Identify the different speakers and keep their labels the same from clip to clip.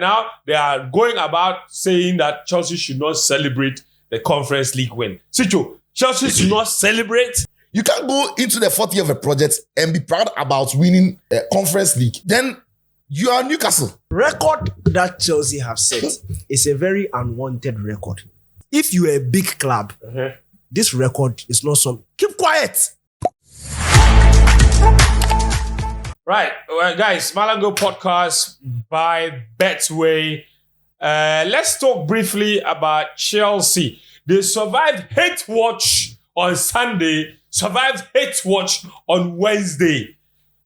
Speaker 1: Now they are going about saying that Chelsea should not celebrate the Conference League win. Sicho, Chelsea should not celebrate.
Speaker 2: You can't go into the fourth year of a project and be proud about winning a Conference League. Then you are Newcastle.
Speaker 3: Record that Chelsea have set is a very unwanted record. If you are a big club, this record is not some. Keep quiet.
Speaker 1: Right, well, guys, Mallam Goal podcast by Betway. Let's talk briefly about Chelsea. They survived hate watch on Sunday, survived hate watch on Wednesday.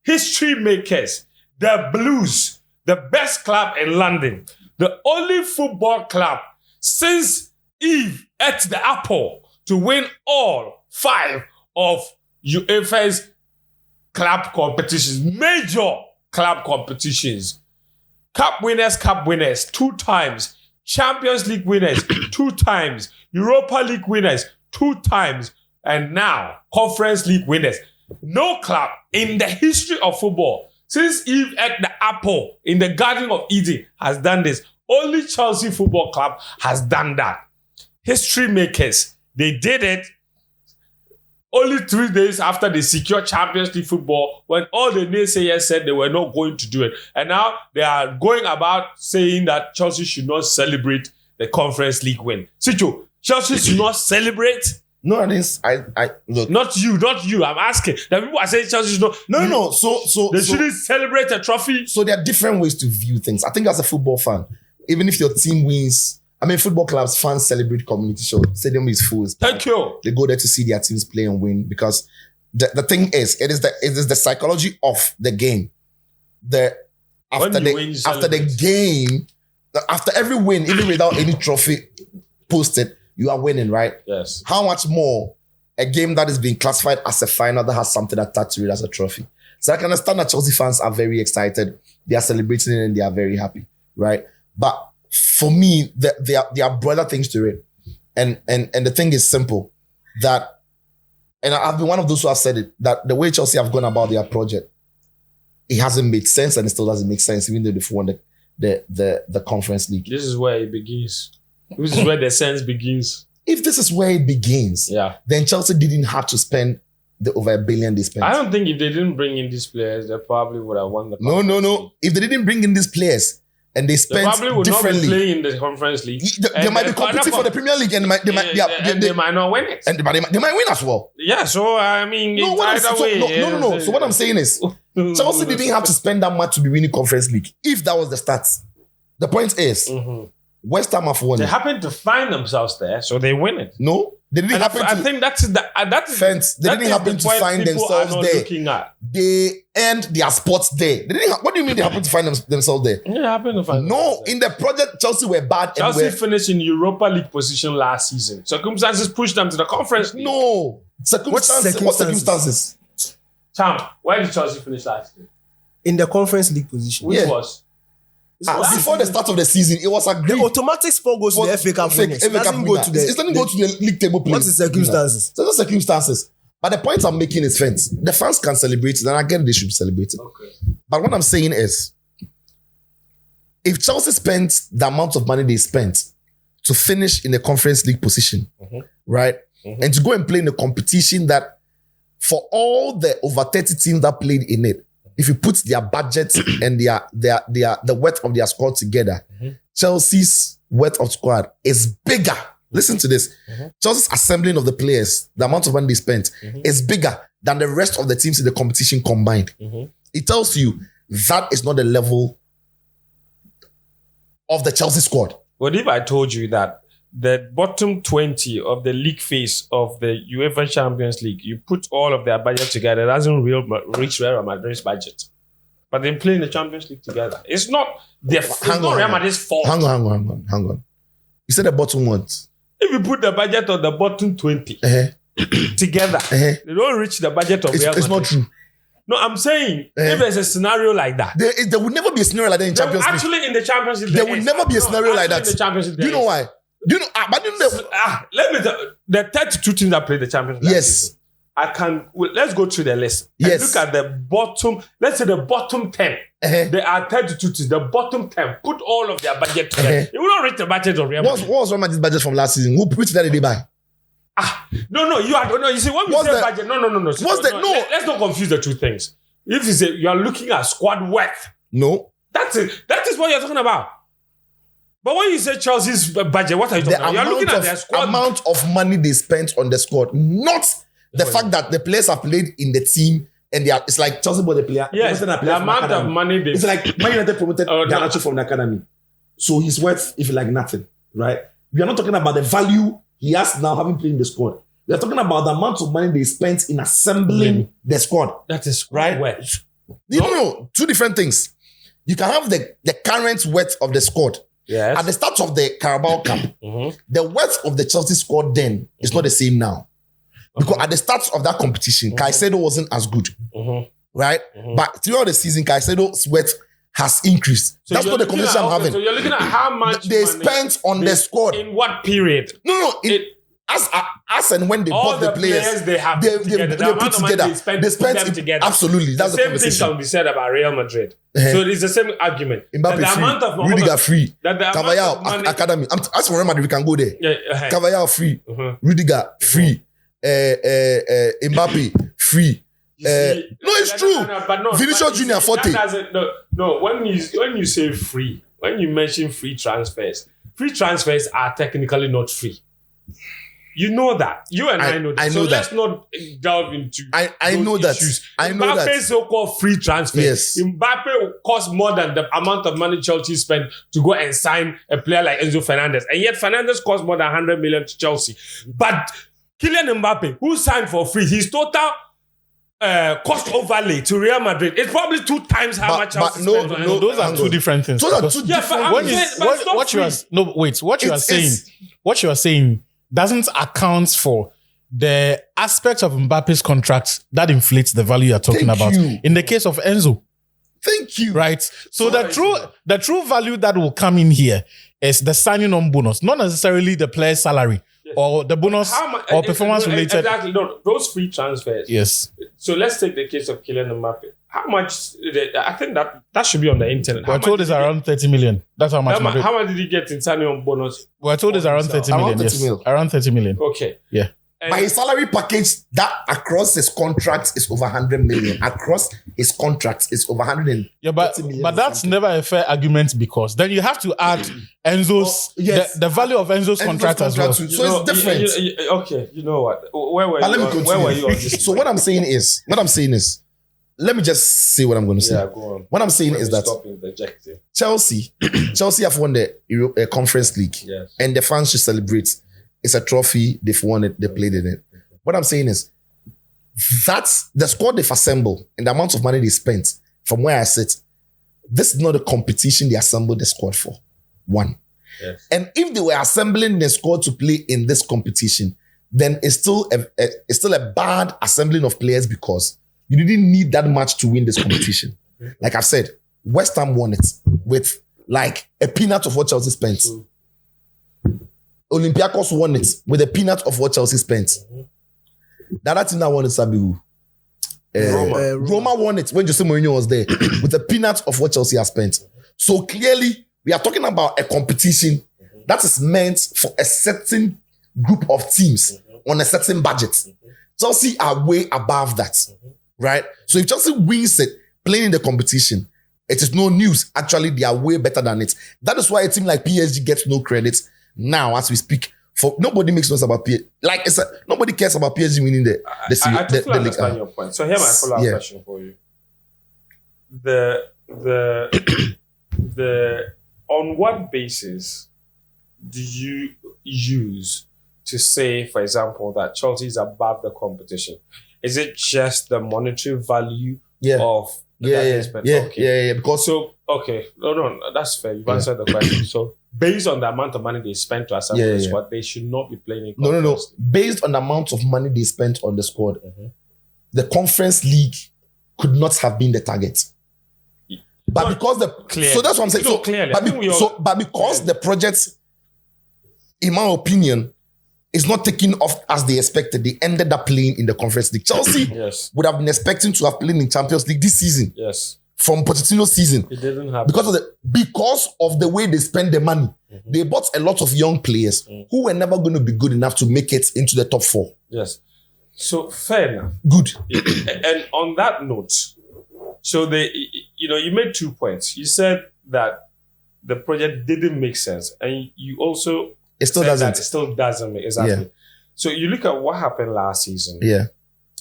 Speaker 1: History makers, the Blues, the best club in London, the only football club since Eve ate the apple to win all 5 of UEFA's club competitions, major club competitions. Cup winners, 2 times. Champions League winners, 2 times. Europa League winners, 2 times. And now, Conference League winners. No club in the history of football, since Eve ate the apple in the Garden of Eden, has done this. Only Chelsea Football Club has done that. History makers, they did it only 3 days after they secured Champions League football, when all the naysayers said they were not going to do it. And now they are going about saying that Chelsea should not celebrate the Conference League win. Sicho, Chelsea should not celebrate?
Speaker 2: No, it is. I look.
Speaker 1: Not you. I'm asking. The people are saying Chelsea should not.
Speaker 2: No. So
Speaker 1: they shouldn't celebrate a trophy.
Speaker 2: So there are different ways to view things. I think as a football fan, even if your team wins, football clubs, fans celebrate community show. Stadium is full.
Speaker 1: Thank you.
Speaker 2: They go there to see their teams play and win, because the thing is, it is the psychology of the game. After the game, after every win, even without any trophy posted, you are winning, right?
Speaker 1: Yes.
Speaker 2: How much more a game that is being classified as a final that has something attached to it as a trophy? So I can understand that Chelsea fans are very excited. They are celebrating it and they are very happy, right? But for me, there are broader things to it. And the thing is simple, that, and I've been one of those who have said it, that the way Chelsea have gone about their project, it hasn't made sense, and it still doesn't make sense, even though they've won the Conference League.
Speaker 1: This is where it begins. This is where the sense begins.
Speaker 2: If this is where it begins, then Chelsea didn't have to spend the over $1 billion they spent.
Speaker 1: I don't think if they didn't bring in these players, they probably would have won the
Speaker 2: Conference League. No. If they didn't bring in these players, and they spent
Speaker 1: probably would
Speaker 2: differently.
Speaker 1: not be playing in the Conference League.
Speaker 2: They might be competing for the Premier League, and
Speaker 1: they might not win it.
Speaker 2: But they might win as well.
Speaker 1: Yeah, so
Speaker 2: No. So what I'm saying is, Chelsea didn't have to spend that much to be winning Conference League, if that was the stats. The point is, West Ham have won.
Speaker 1: They happen to find themselves there, so they win it.
Speaker 2: No, they didn't happen.
Speaker 1: I think that's
Speaker 2: Fence. They didn't happen to find themselves there. They earned their spots there. They didn't. What do you mean they happened to find themselves there?
Speaker 1: They happened to find.
Speaker 2: No, in the project, Chelsea were bad.
Speaker 1: Chelsea finished in Europa League position last season. Circumstances pushed them to the Conference League.
Speaker 2: No, what circumstances?
Speaker 1: Champ, where did Chelsea finish last year?
Speaker 3: In the Conference League position.
Speaker 1: Which was?
Speaker 2: Before the start of the season, it was agreed.
Speaker 3: The automatic spot goes to the FA Cup winners. It doesn't go to
Speaker 2: the league table play.
Speaker 3: What's the circumstances?
Speaker 2: So the circumstances. But the point I'm making is fans. The fans can celebrate it, and I get they should be celebrating.
Speaker 1: Okay.
Speaker 2: But what I'm saying is, if Chelsea spent the amount of money they spent to finish in the Conference League position, right, and to go and play in a competition that, for all the over 30 teams that played in it, if you put their budget and the worth of their squad together, Chelsea's worth of squad is bigger. Listen to this. Chelsea's assembling of the players, the amount of money they spent, is bigger than the rest of the teams in the competition combined. It tells you that is not the level of the Chelsea squad.
Speaker 1: What if I told you that the bottom 20 of the league phase of the UEFA Champions League, you put all of their budget together, it doesn't reach Real Madrid's budget. But they play in the Champions League together. It's not Real Madrid's fault.
Speaker 2: Hang on. You said the bottom ones.
Speaker 1: If you put the budget of the bottom 20 together, they don't reach the budget of Real Madrid.
Speaker 2: It's not true.
Speaker 1: No, I'm saying if there's a scenario like that,
Speaker 2: there would never be a scenario like that in Champions League.
Speaker 1: Actually, in the Champions League,
Speaker 2: there would never be a scenario like that.
Speaker 1: In the Champions League,
Speaker 2: do you know why? Do you know?
Speaker 1: Let me tell you, the 32 teams that played the Champions League.
Speaker 2: Yes.
Speaker 1: let's go through the list.
Speaker 2: Yes.
Speaker 1: And look at the bottom, let's say the bottom 10. There are 32 teams. The bottom 10, put all of their budget together. You will not reach the budget of Real Madrid.
Speaker 2: What was Real Madrid's budget from last season? Which that did they buy?
Speaker 1: No, you see, when we say budget, no. Let's not confuse the two things. If you say you are looking at squad worth,
Speaker 2: no.
Speaker 1: that's it. That is what you're talking about. But when you say Chelsea's budget, what are you talking about? You're looking at their squad.
Speaker 2: Amount of money they spent on the squad, not the fact that the players have played in the team and it's like Chelsea bought the player.
Speaker 1: Yes, the amount of money they.
Speaker 2: It's like Man United promoted Garnacho from the academy, so he's worth, if you like, nothing, right? We are not talking about the value he has now having played in the squad. We are talking about the amount of money they spent in assembling the squad.
Speaker 1: That is
Speaker 2: right.
Speaker 1: Worth.
Speaker 2: No, two different things. You can have the current worth of the squad.
Speaker 1: Yes.
Speaker 2: At the start of the Carabao Cup, the worth of the Chelsea squad then is not the same now. Because at the start of that competition, Caicedo wasn't as good. Right? But throughout the season, Caicedo's worth has increased.
Speaker 1: So
Speaker 2: that's not the conversation I'm having.
Speaker 1: So you're looking at how much
Speaker 2: they spent on the squad.
Speaker 1: In what period?
Speaker 2: No. As and when they bought the players,
Speaker 1: they put together. They spent them together.
Speaker 2: Absolutely. That's the
Speaker 1: same
Speaker 2: conversation.
Speaker 1: thing can be said about Real Madrid. So it's the same argument.
Speaker 2: Mbappe free. Rudiger free. Carvajal Academy. As for Real Madrid, we can go there. Carvajal free. Rudiger free. Mbappe free. No, it's true.
Speaker 1: But
Speaker 2: Vinicius Junior 40.
Speaker 1: No. When you say free, when you mention free transfers are technically not free. You know that. You and I know that.
Speaker 2: I know that.
Speaker 1: Let's not delve into
Speaker 2: I know that.
Speaker 1: issues.
Speaker 2: I know that.
Speaker 1: Mbappe's so-called free transfer.
Speaker 2: Yes.
Speaker 1: Mbappe costs more than the amount of money Chelsea spent to go and sign a player like Enzo Fernandez. And yet Fernandez costs more than 100 million to Chelsea. But Kylian Mbappe, who signed for free, his total cost overlay to Real Madrid, it's probably 2 times how much Chelsea spent on Enzo.
Speaker 4: Those are two different things.
Speaker 2: Those are two different.
Speaker 4: What you are saying doesn't account for the aspect of Mbappe's contract that inflates the value you're talking about. In the case of Enzo.
Speaker 2: Thank you.
Speaker 4: Right? So the true value that will come in here is the signing on bonus, not necessarily the player's salary or the bonus or performance related.
Speaker 1: Exactly. No, those free transfers.
Speaker 4: Yes.
Speaker 1: So let's take the case of Kylian Mbappe. How much? I think that should be on the internet.
Speaker 4: We're told it's around 30 million. That's how much.
Speaker 1: How much did he get in signing on bonus?
Speaker 4: We're told it's around 30 million. Yes. Around 30 million.
Speaker 1: Okay.
Speaker 4: Yeah.
Speaker 2: But his salary package that across his contracts is over 100 million. Across his contracts is over 130 million.
Speaker 4: But that's never a fair argument because then you have to add Enzo's the value of Enzo's contract as well.
Speaker 2: So it's different.
Speaker 1: Okay, you know what? Where were you on this?
Speaker 2: So what I'm saying is, let me just say what I'm going to say.
Speaker 1: Yeah, go on.
Speaker 2: What I'm saying is that Chelsea have won the Conference League,
Speaker 1: yes,
Speaker 2: and the fans should celebrate. It's a trophy. They've won it. They played in it. What I'm saying is that's the squad they've assembled and the amount of money they spent from where I sit. This is not a competition they assembled the squad for. One.
Speaker 1: Yes.
Speaker 2: And if they were assembling the squad to play in this competition, then it's still a bad assembling of players because you didn't need that much to win this competition. Like I've said, West Ham won it with like a peanut of what Chelsea spent. Olympiacos won it with a peanut of what Chelsea spent. The other team that won it, Sabiu. Roma won it when Jose Mourinho was there with a peanut of what Chelsea has spent. So clearly, we are talking about a competition that is meant for a certain group of teams on a certain budget. Chelsea are way above that, right? So if Chelsea wins it, playing in the competition, it is no news. Actually, they are way better than it. That is why a team like PSG gets no credit now as we speak. For nobody makes noise about PSG. Like nobody cares about PSG winning the
Speaker 1: totally understand your point. So here my follow-up question for you. The on what basis do you use to say, for example, that Chelsea is above the competition? Is it just the monetary value of because no, that's fair. You've answered the question. So based on the amount of money they spent to assemble the squad, they should not be playing in conference.
Speaker 2: No. Based on the amount of money they spent on the squad, the Conference League could not have been the target. But because so that's what I'm saying.
Speaker 1: So clearly,
Speaker 2: but because the project, in my opinion, is not taking off as they expected. They ended up playing in the Conference League. Chelsea
Speaker 1: Yes.
Speaker 2: would have been expecting to have played in Champions League this season.
Speaker 1: Yes.
Speaker 2: From Pochettino's season.
Speaker 1: It didn't happen.
Speaker 2: Because of the way they spend the money. They bought a lot of young players who were never going to be good enough to make it into the top 4.
Speaker 1: Yes. So fair enough.
Speaker 2: Good.
Speaker 1: And on that note, so you made 2 points. You said that the project didn't make sense, and you also
Speaker 2: It still
Speaker 1: said
Speaker 2: doesn't.
Speaker 1: that it still doesn't make exactly.
Speaker 2: Yeah.
Speaker 1: So you look at what happened last season,
Speaker 2: Yeah.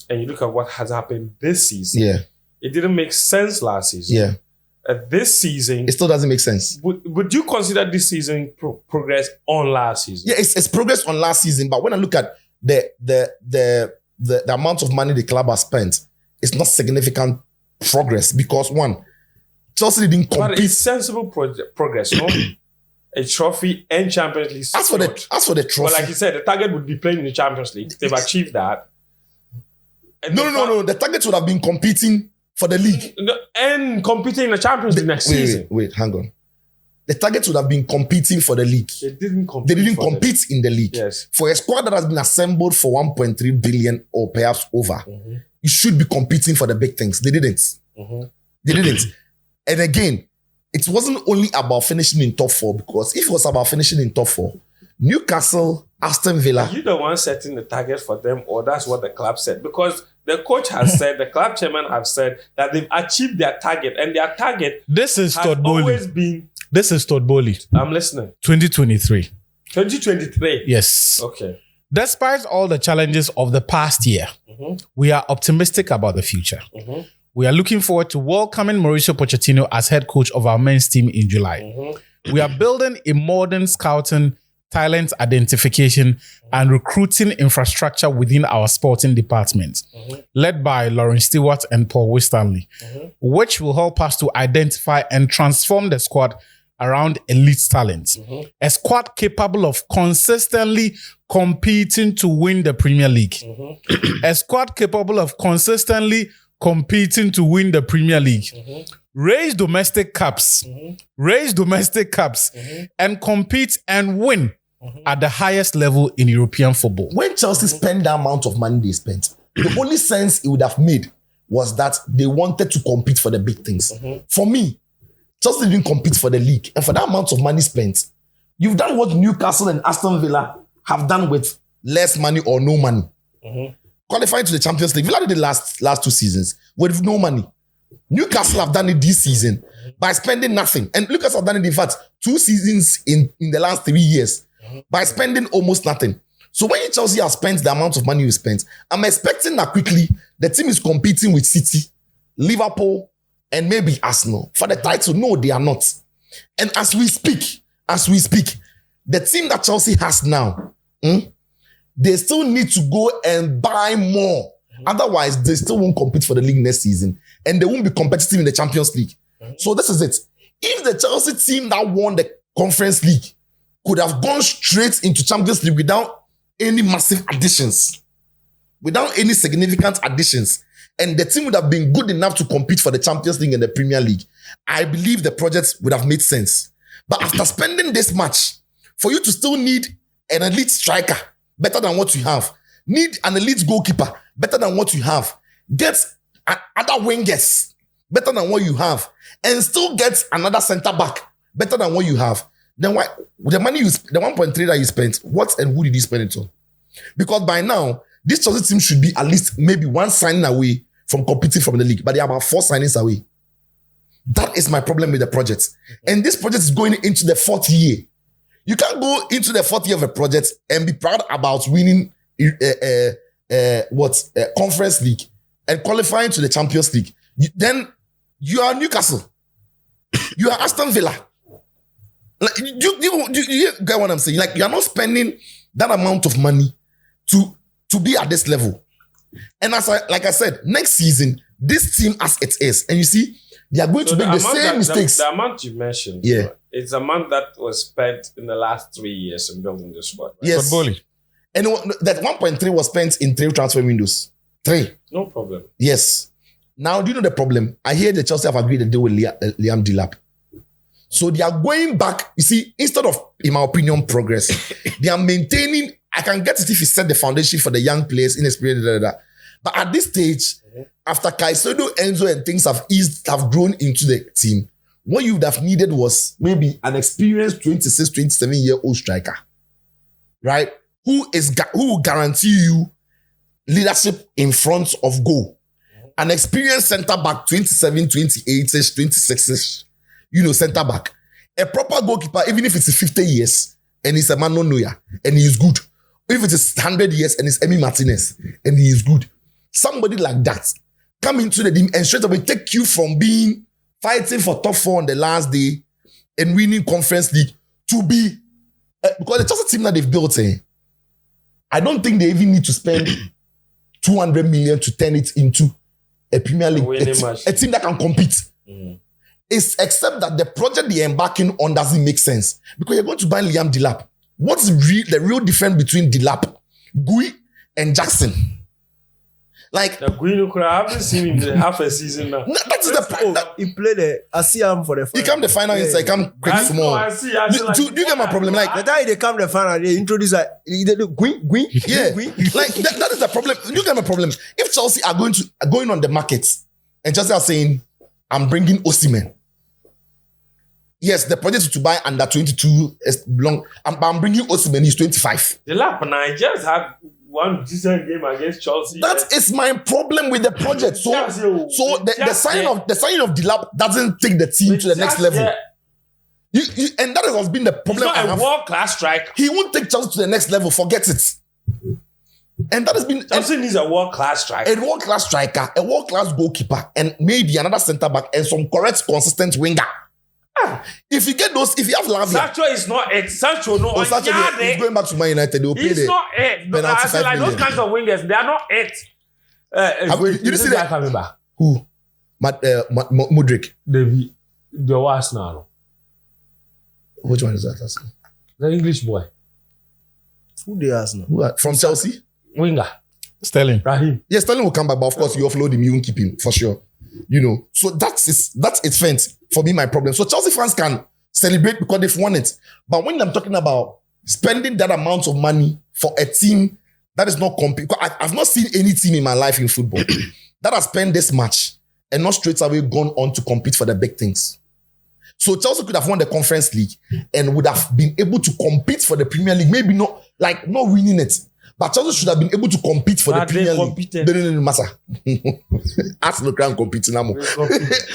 Speaker 1: and you look at what has happened this season.
Speaker 2: Yeah.
Speaker 1: It didn't make sense last season.
Speaker 2: Yeah.
Speaker 1: This season,
Speaker 2: It still doesn't make sense.
Speaker 1: would you consider this season progress on last season?
Speaker 2: Yeah, it's progress on last season, but when I look at the amount of money the club has spent, it's not significant progress because one, Chelsea didn't
Speaker 1: But
Speaker 2: compete.
Speaker 1: it's sensible progress, no? A trophy and Champions League.
Speaker 2: As for the trophy,
Speaker 1: But like you said, the target would be playing in the Champions League. They've achieved that. And
Speaker 2: no. The target would have been competing for the league.
Speaker 1: And competing in the Champions League next season.
Speaker 2: Wait, hang on. The target would have been competing for the league.
Speaker 1: They didn't compete.
Speaker 2: They didn't compete in the league.
Speaker 1: Yes.
Speaker 2: For a squad that has been assembled for 1.3 billion or perhaps over, you should be competing for the big things. They didn't. They didn't. And again, it wasn't only about finishing in top 4, because if it was about finishing in top 4, Newcastle, Aston Villa.
Speaker 1: You the one setting the target for them, or that's what the club said? Because the coach has said, the club chairman have said that they've achieved their target, and their target
Speaker 4: This is
Speaker 1: has
Speaker 4: Todd
Speaker 1: always
Speaker 4: Bowley.
Speaker 1: been.
Speaker 4: This is Todd Bowley.
Speaker 1: I'm listening.
Speaker 4: 2023.
Speaker 1: 2023.
Speaker 4: Yes.
Speaker 1: Okay.
Speaker 4: Despite all the challenges of the past year, we are optimistic about the future. We are looking forward to welcoming Mauricio Pochettino as head coach of our men's team in July. We are building a modern scouting, talent identification, and recruiting infrastructure within our sporting department, led by Lauren Stewart and Paul Wistanley, which will help us to identify and transform the squad around elite talent. A squad capable of consistently competing to win the Premier League. A squad capable of consistently competing to win the Premier League. Raise domestic cups. Raise domestic cups and compete and win at the highest level in European football.
Speaker 2: When Chelsea spent the amount of money they spent, the only sense it would have made was that they wanted to compete for the big things. For me, Chelsea didn't compete for the league. And for that amount of money spent, you've done what Newcastle and Aston Villa have done with less money or no money. Qualifying to the Champions League. Villa did the last 2 seasons with no money. Newcastle have done it this season by spending nothing. And Newcastle have done it, in fact, 2 seasons in the last 3 years by spending almost nothing. So when Chelsea has spent the amount of money you spent, I'm expecting that quickly the team is competing with City, Liverpool, and maybe Arsenal for the title. No, they are not. And as we speak, the team that Chelsea has now, they still need to go and buy more. Otherwise, they still won't compete for the league next season. And they won't be competitive in the Champions League. So this is it. If the Chelsea team that won the Conference League could have gone straight into Champions League without any massive additions, without any significant additions, and the team would have been good enough to compete for the Champions League and the Premier League, I believe the project would have made sense. But after spending this much, for you to still need an elite striker better than what you have, need an elite goalkeeper better than what you have, get other wingers better than what you have, and still get another centre back better than what you have, then why the money the 1.3 that you spent, what and who did you spend it on? Because by now, this Chelsea team should be at least maybe 1 signing away from competing from the league, but they are about 4 signings away. That is my problem with the project. And this project is going into the 4th year. You can't go into the 4th year of a project and be proud about winning Conference League and qualifying to the Champions League. Then you are Newcastle. You are Aston Villa. Like, you get what I'm saying? Like, you are not spending that amount of money to be at this level. And like I said, next season, this team as it is, and you see, they are going to make the same mistakes.
Speaker 1: The amount you mentioned, it's the amount that was spent in the last 3 years in building the squad. Right?
Speaker 2: Yes. And that 1.3 was spent in 3 transfer windows. 3.
Speaker 1: No problem.
Speaker 2: Yes. Now, do you know the problem? I hear the Chelsea have agreed to deal with Liam Delap. So they are going back. You see, instead of, in my opinion, progress, they are maintaining I can get it if you set the foundation for the young players, inexperienced, But at this stage, after Caicedo, Enzo, and things have grown into the team, what you would have needed was maybe an experienced 26, 27-year-old striker, right? Who will guarantee you leadership in front of goal. An experienced centre-back, 27, 28-ish, 26-ish, centre back. A proper goalkeeper, even if it's 50 years, and he's a Manuel Neuer, and he is good. If it is 100 years, and it's Emi Martinez, and he is good. Somebody like that come into the team and straight away take you from being fighting for top 4 on the last day and winning Conference League to be, because the Chelsea team that they've built, I don't think they even need to spend 200 million to turn it into a Premier League, a team that can compete. It's except that the project they're embarking on doesn't make sense because you're going to buy Liam Delap. What's the real difference between Delap, Gui, and Jackson? Like
Speaker 1: the Gui, I haven't seen him in half a season now.
Speaker 2: That is the point.
Speaker 3: He played I see him for the final.
Speaker 2: He come the final, yeah. He come quick for more. Do you get my problem? Like
Speaker 3: the time they come the final, they introduce Gui.
Speaker 2: Yeah, like that is the problem. You get my problem. If Chelsea are going on the market and Chelsea are saying, "I'm bringing Osimhen." Yes, the project is to buy under 22 is long. I'm bringing Osimhen. He's 25.
Speaker 1: The lap and I just had one decent game against Chelsea.
Speaker 2: That is my problem with the project. So the signing of Delap doesn't take the team to the next level. And that has been the problem.
Speaker 1: He's not a world-class striker.
Speaker 2: He won't take Chelsea to the next level. Forget it. And that has been
Speaker 1: Chelsea needs a world-class striker.
Speaker 2: A world-class striker, a world-class goalkeeper, and maybe another centre-back and some correct, consistent winger. If you get those, if you have Lavia,
Speaker 1: Sancho is not it. Sancho no.
Speaker 2: Sancho is going back to Man United. They'll pay
Speaker 1: He's not it. No, I say like those kinds of wingers, they are not it.
Speaker 2: You didn't see that
Speaker 1: coming back?
Speaker 2: Who? Mudryk.
Speaker 1: The Arsenal.
Speaker 2: Which one is that?
Speaker 1: The English boy.
Speaker 3: Who the Arsenal?
Speaker 2: From Chelsea?
Speaker 1: Winger.
Speaker 4: Sterling.
Speaker 1: Raheem.
Speaker 2: Yeah, Sterling will come back, but of course you offload him, you won't keep him for sure. So that's its fence for me. My problem. So Chelsea fans can celebrate because they've won it, but when I'm talking about spending that amount of money for a team that is not competing, I've not seen any team in my life in football that has spent this much and not straight away gone on to compete for the big things. So Chelsea could have won the Conference League and would have been able to compete for the Premier League. Maybe not winning it. But Chelsea should have been able to compete for the Premier League. No matter. Arsenal can't compete now.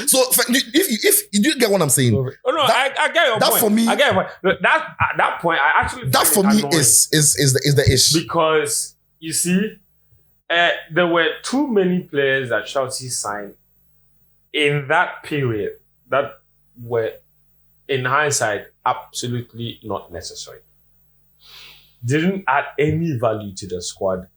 Speaker 2: So if you get what I'm saying,
Speaker 1: I get your point.
Speaker 2: That for me,
Speaker 1: I get your point. That point, I actually
Speaker 2: that for me is the issue
Speaker 1: because you see, there were too many players that Chelsea signed in that period that were, in hindsight, absolutely not necessary. Didn't add any value to the squad.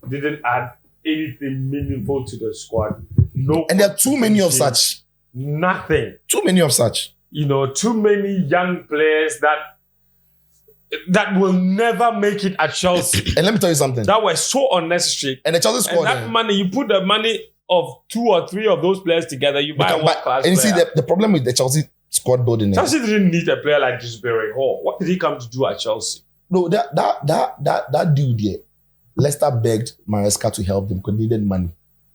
Speaker 1: Didn't add anything meaningful to the squad. No.
Speaker 2: And there are too many of such.
Speaker 1: Nothing.
Speaker 2: Too many of such.
Speaker 1: Too many young players that will never make it at Chelsea.
Speaker 2: And let me tell you something.
Speaker 1: That were so unnecessary.
Speaker 2: And the Chelsea squad.
Speaker 1: And that money, you put the money of 2 or 3 of those players together, you buy a world-class player.
Speaker 2: And you see the problem with the Chelsea squad building.
Speaker 1: Chelsea didn't need a player like Dewsbury Hall. What did he come to do at Chelsea?
Speaker 2: No, that dude there, Leicester begged Maresca to help them because they needed money.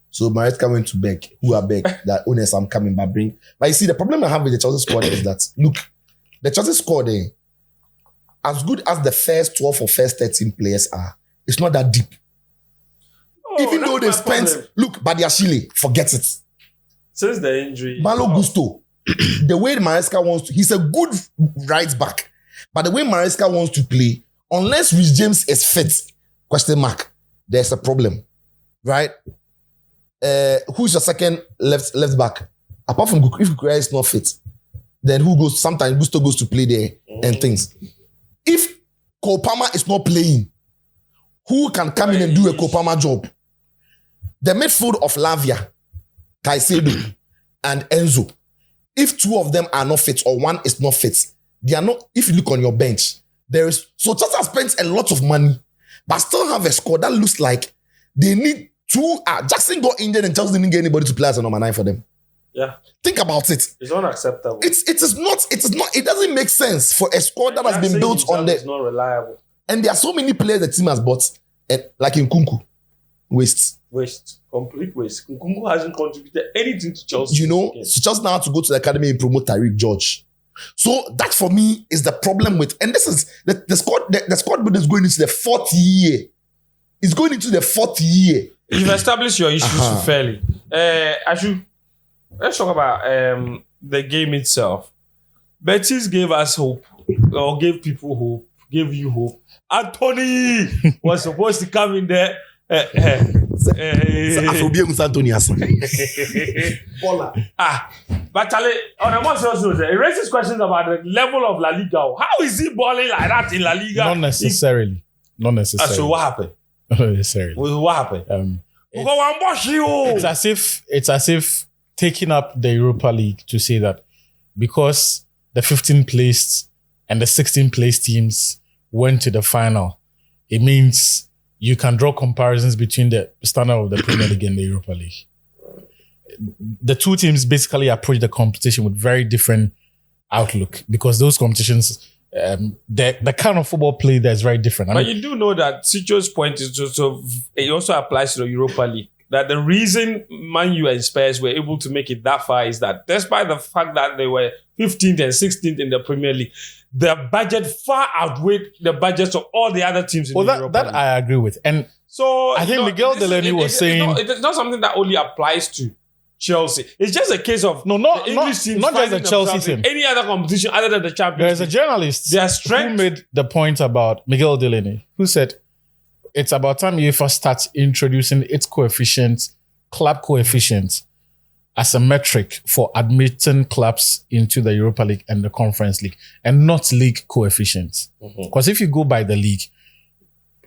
Speaker 2: So Maresca went to beg, that owners, I'm coming, but bring. But you see, the problem I have with the Chelsea squad is that, look, the Chelsea squad, as good as the first 12 or first 13 players are, it's not that deep. Even though they spent, look, Badiashile, forget it.
Speaker 1: Since the injury.
Speaker 2: Malo Gusto, the way Maresca wants to, he's a good right back. But the way Maresca wants to play, unless Rhys James is fit, there's a problem, right? Who's your second left back? Apart from if Kukurea is not fit, then who goes? Sometimes Gusto goes to play there and things. If Kopama is not playing, who can come in and do a Kopama job? The midfield of Lavia, Caicedo, and Enzo. If 2 of them are not fit or 1 is not fit, they are not. If you look on your bench, so Chelsea spent a lot of money, but still have a squad that looks like they need 2. Jackson got injured and Chelsea didn't get anybody to play as a number 9 for them.
Speaker 1: Yeah,
Speaker 2: think about it.
Speaker 1: It's unacceptable.
Speaker 2: It is not. It doesn't make sense for a squad that has been built on the.
Speaker 1: It's not reliable.
Speaker 2: And there are so many players the team has bought, like in Kunku, waste.
Speaker 1: Complete waste. Nkunku hasn't contributed anything to Chelsea.
Speaker 2: You know, so Chelsea now have to go to the academy and promote Tariq George. So that for me is the problem with, and this is the squad building is going into the 4th year. It's going into the 4th year.
Speaker 1: You've established your issues fairly. Let's talk about the game itself. Betis gave us hope, or gave people hope, gave you hope. Anthony was supposed to come in there. But Charlie, on a more serious note, it raises questions about the level of La Liga. How is he balling like that in La Liga?
Speaker 4: Not necessarily.
Speaker 1: So what happened?
Speaker 4: Not necessarily.
Speaker 1: What happened?
Speaker 4: It's as if taking up the Europa League to say that because the 15th placed and the 16th placed teams went to the final, it means you can draw comparisons between the standard of the Premier League and the Europa League. The two teams basically approach the competition with very different outlook because those competitions, the kind of football play there is very different.
Speaker 1: But you do know that Sicho's point is it also applies to the Europa League. That the reason Man U and Spurs were able to make it that far is that despite the fact that they were 15th and 16th in the Premier League, their budget far outweighed the budgets of all the other teams in the Europa League.
Speaker 4: That I agree with. And
Speaker 1: so
Speaker 4: I think Miguel Delaney was saying...
Speaker 1: It's not something that only applies to Chelsea. It's just a case of
Speaker 4: not just the Chelsea team.
Speaker 1: Any other competition other than the Champions League.
Speaker 4: There's a journalist who made the point about Miguel Delaney, who said, it's about time UEFA starts introducing its coefficients, club coefficients, as a metric for admitting clubs into the Europa League and the Conference League, and not league coefficients. Because if you go by the league,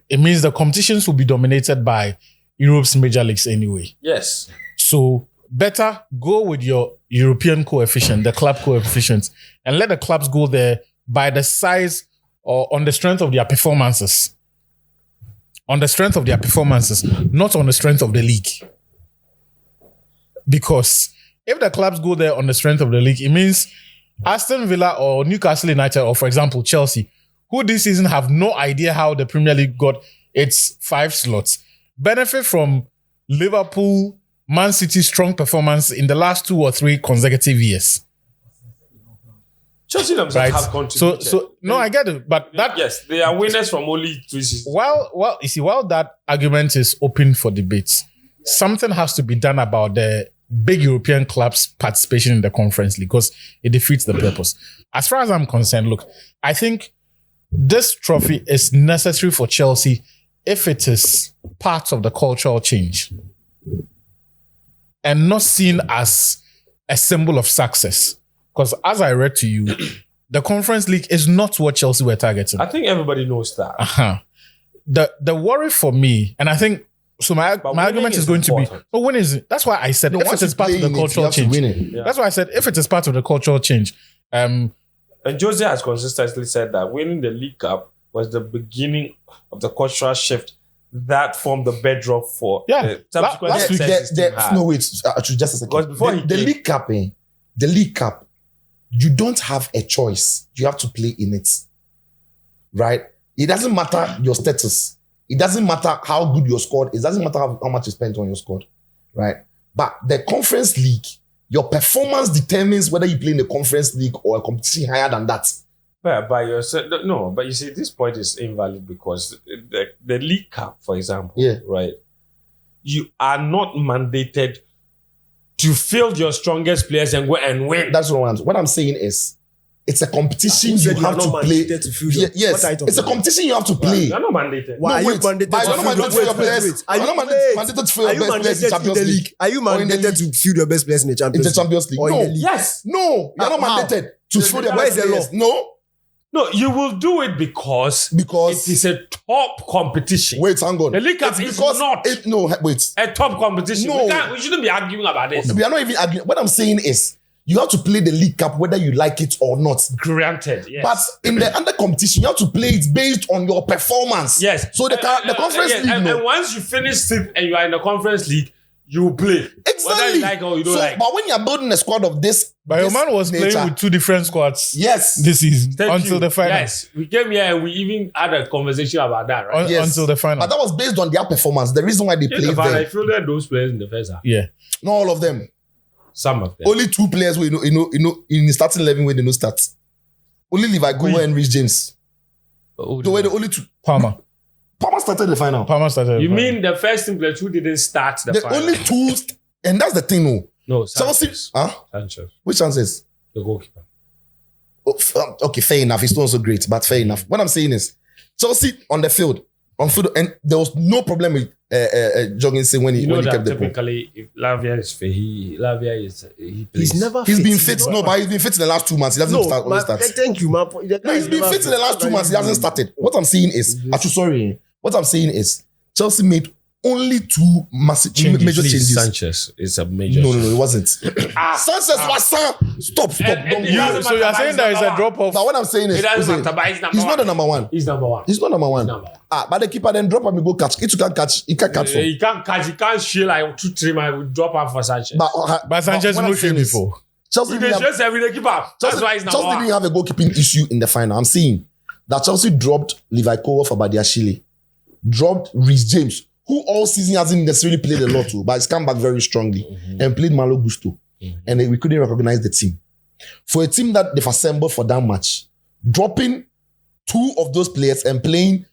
Speaker 4: it means the competitions will be dominated by Europe's major leagues anyway.
Speaker 1: Yes.
Speaker 4: So better go with your European coefficient, the club coefficients, and let the clubs go there by the size or on the strength of their performances. On the strength of their performances, not on the strength of the league. Because if the clubs go there on the strength of the league, it means Aston Villa or Newcastle United, or for example, Chelsea, who this season have no idea how the Premier League got its 5 slots, benefit from Liverpool, Man City's strong performance in the last 2 or 3 consecutive years.
Speaker 1: Chelsea themselves have contributed.
Speaker 4: So no, I get it, but that
Speaker 1: yes, they are winners from only 3 seasons.
Speaker 4: Well, you see, while that argument is open for debates, something has to be done about the big European clubs' participation in the Conference League because it defeats the purpose. As far as I'm concerned, look, I think this trophy is necessary for Chelsea if it is part of the cultural change and not seen as a symbol of success. Because as I read to you, the Conference League is not what Chelsea were targeting.
Speaker 1: I think everybody knows that.
Speaker 4: The worry for me, and I think, so my argument is going to be, but when is it? That's why I said, if it is part of the cultural change.
Speaker 2: Yeah.
Speaker 4: That's why I said, if it is part of the cultural change.
Speaker 1: And Jose has consistently said that winning the League Cup was the beginning of the cultural shift that formed the bedrock for subsequent success.
Speaker 2: No, wait, just a second.
Speaker 1: Because before
Speaker 2: the League Cup, you don't have a choice. You have to play in it. Right? It doesn't matter your status. It doesn't matter how good your squad is. It doesn't matter how much you spent on your squad. Right? But the Conference League, your performance determines whether you play in the Conference League or a competition higher than that.
Speaker 1: But you see, this point is invalid because the League Cup, for example, right? You are not mandated to field your strongest players and go and win.
Speaker 2: That's what I'm saying is, it's a competition you have to play. Yes, it's a competition you have to play.
Speaker 1: You're not mandated.
Speaker 3: Why are you mandated to field your players? Are you mandated to field your best players in the Champions League? Are you mandated to field your best players in the Champions League?
Speaker 2: No.
Speaker 1: Yes.
Speaker 2: No, you're not mandated to field your best players.
Speaker 1: No, you will do it because it is a top competition.
Speaker 2: Wait, hang on.
Speaker 1: The League Cup is not a top competition.
Speaker 2: No.
Speaker 1: We shouldn't be arguing about this.
Speaker 2: We are not even arguing. What I'm saying is, you have to play the League Cup whether you like it or not.
Speaker 1: Granted, yes.
Speaker 2: But in the under competition, you have to play it based on your performance.
Speaker 1: Yes.
Speaker 2: So the Conference League.
Speaker 1: And once you finish 6th and you are in the Conference League, you will play.
Speaker 2: Exactly.
Speaker 1: Whether you like or you don't like.
Speaker 2: But when you're building a squad of this,
Speaker 4: But your man was
Speaker 2: nature,
Speaker 4: playing with two different squads.
Speaker 2: Yes.
Speaker 4: This season
Speaker 1: Thank
Speaker 4: until
Speaker 1: you.
Speaker 4: the final.
Speaker 1: Yes, we came here and we even had a conversation about that, right?
Speaker 2: Yes.
Speaker 4: Until the final.
Speaker 2: But that was based on their performance. The reason why they
Speaker 1: In
Speaker 2: played
Speaker 1: the final, I
Speaker 2: there.
Speaker 1: fielded those players in the first half.
Speaker 4: Yeah.
Speaker 2: Not all of them.
Speaker 1: Some of them.
Speaker 2: Only 2 players who in the starting 11 when they no start. Only Levi Gower and Rich James. They were the only 2.
Speaker 4: Palmer
Speaker 2: started the final.
Speaker 4: started.
Speaker 1: You mean the first team players who didn't start the
Speaker 2: The
Speaker 1: final?
Speaker 2: only 2, and that's the thing, no.
Speaker 1: No,
Speaker 2: Chelsea,
Speaker 1: Sanchez. Sanchez,
Speaker 2: which chances?
Speaker 1: the goalkeeper.
Speaker 2: Okay, fair enough. It's not so great, but fair enough. What I'm saying is, Chelsea on field, and there was no problem with Jorgensen when he
Speaker 1: You know
Speaker 2: kept
Speaker 1: that
Speaker 2: the ball.
Speaker 1: typically, if Lavia is fit, he plays.
Speaker 3: He's never
Speaker 2: He's
Speaker 3: fit.
Speaker 2: been fit. No, but he's been fit in the last 2 months. He doesn't start.
Speaker 3: man,
Speaker 2: Start.
Speaker 3: thank you, man.
Speaker 2: No, he's been fit in the last 2 months. He hasn't started. What I'm saying is, what I'm saying is, Chelsea made only 2 major changes.
Speaker 1: Sanchez is a major.
Speaker 2: No, it wasn't. Sanchez was stop. Don't
Speaker 1: he
Speaker 2: go.
Speaker 1: doesn't
Speaker 4: So you are saying there is a drop off.
Speaker 2: But what I'm saying is,
Speaker 1: It doesn't matter, but
Speaker 2: he's not the number 1.
Speaker 1: He's number 1.
Speaker 2: He's not number 1.
Speaker 1: number 1.
Speaker 2: But the keeper then drop him and go catch. If you can't catch, he can't catch.
Speaker 1: He can't catch. He can't shoot like 2-3 man. We drop out for Sanchez.
Speaker 4: But Sanchez
Speaker 2: what I'm
Speaker 4: no
Speaker 2: saying
Speaker 4: shoot
Speaker 2: is,
Speaker 4: before.
Speaker 2: Chelsea
Speaker 1: He
Speaker 2: didn't
Speaker 1: just every day keep up. That's why he's number
Speaker 2: Chelsea
Speaker 1: 1.
Speaker 2: didn't have a goalkeeping issue in the final. I'm saying that Chelsea dropped Levi Kowa for Badiashile, dropped Rhys James, who all season hasn't necessarily played a lot, too, but he's come back very strongly and played Malo Gusto. And we couldn't recognize the team. For a team that they've assembled for that match, dropping 2 of those players and playing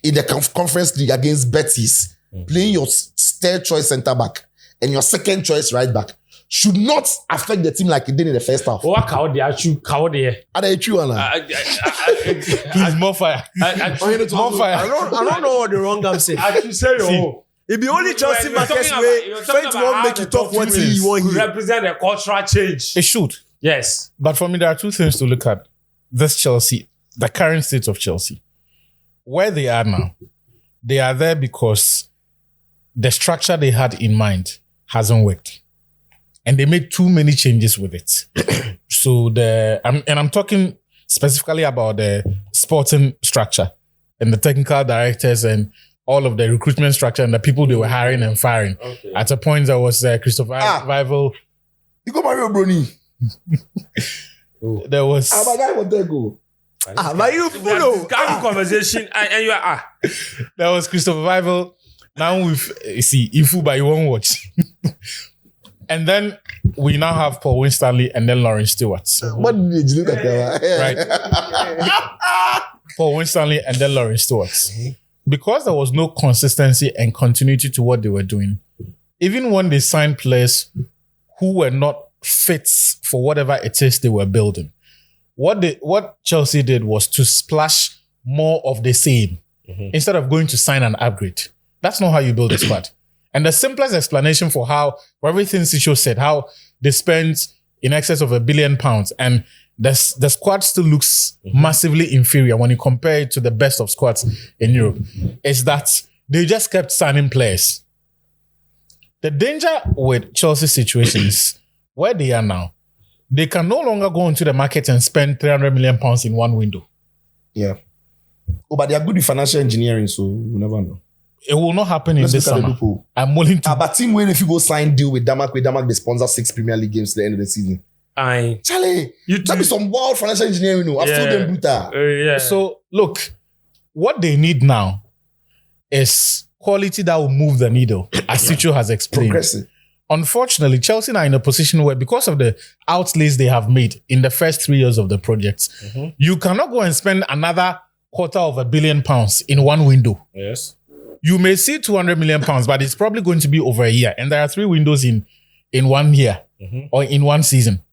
Speaker 2: in the conference league against Betis, playing your third choice centre back and your second choice right back should not affect the team like it did in the first half.
Speaker 1: What cow they actually cow there?
Speaker 2: Are they true or not?
Speaker 4: Please, more fire. More fire.
Speaker 3: I don't know what the wrong I'm saying.
Speaker 1: I should say yo.
Speaker 3: It be only Chelsea
Speaker 1: You're talking
Speaker 3: markets
Speaker 1: about-
Speaker 3: way.
Speaker 1: you're talking
Speaker 3: Faith
Speaker 1: about
Speaker 3: won't
Speaker 1: how
Speaker 3: make
Speaker 1: the
Speaker 3: you talk
Speaker 1: top
Speaker 3: what
Speaker 1: teams
Speaker 3: you want
Speaker 1: could
Speaker 3: here.
Speaker 1: represent a cultural change.
Speaker 4: It should.
Speaker 1: Yes.
Speaker 4: But for me, there are 2 things to look at. This Chelsea, the current state of Chelsea. Where they are now, they are there because the structure they had in mind hasn't worked. And they made too many changes with it. So I'm talking specifically about the sporting structure and the technical directors and all of the recruitment structure and the people they were hiring and firing.
Speaker 1: Okay.
Speaker 4: At a point, there was Christopher Vival.
Speaker 2: You go Mario Bruni.
Speaker 4: There was
Speaker 2: My guy was there go.
Speaker 3: But you follow.
Speaker 1: Conversation and you are
Speaker 4: there was Christopher Vival. Now with Ifu, but you won't watch. And then we now have Paul Winstanley and then Lawrence Stewart.
Speaker 2: What did you look at?
Speaker 4: Right. Paul Winstanley and then Lawrence Stewart. Because there was no consistency and continuity to what they were doing, even when they signed players who were not fit for whatever it is they were building, what Chelsea did was to splash more of the same instead of going to sign an upgrade. That's not how you build a squad. And the simplest explanation for everything Sisho said, how they spent in excess of £1 billion and the squad still looks massively inferior when you compare it to the best of squads in Europe, is that they just kept signing players. The danger with Chelsea's situation is where they are now, they can no longer go into the market and spend £300 million in one window.
Speaker 2: Yeah. Oh, but they are good with financial engineering, so you never know.
Speaker 4: It will not happen
Speaker 2: Let's
Speaker 4: in this
Speaker 2: look at the
Speaker 4: summer.
Speaker 2: loophole.
Speaker 4: I'm willing to.
Speaker 2: But team win if you go sign deal with Damak they sponsor 6 Premier League games to the end of the season. Charlie, that be some wild financial engineering. I've told them brutal.
Speaker 1: yeah.
Speaker 4: So look, what they need now is quality that will move the needle, as Sicho has explained.
Speaker 2: Progressive.
Speaker 4: Unfortunately, Chelsea are in a position where, because of the outlays they have made in the first 3 years of the project, you cannot go and spend another £250 million in one window.
Speaker 1: Yes.
Speaker 4: You may see £200 million, but it's probably going to be over a year. And there are 3 windows in 1 year or in one season,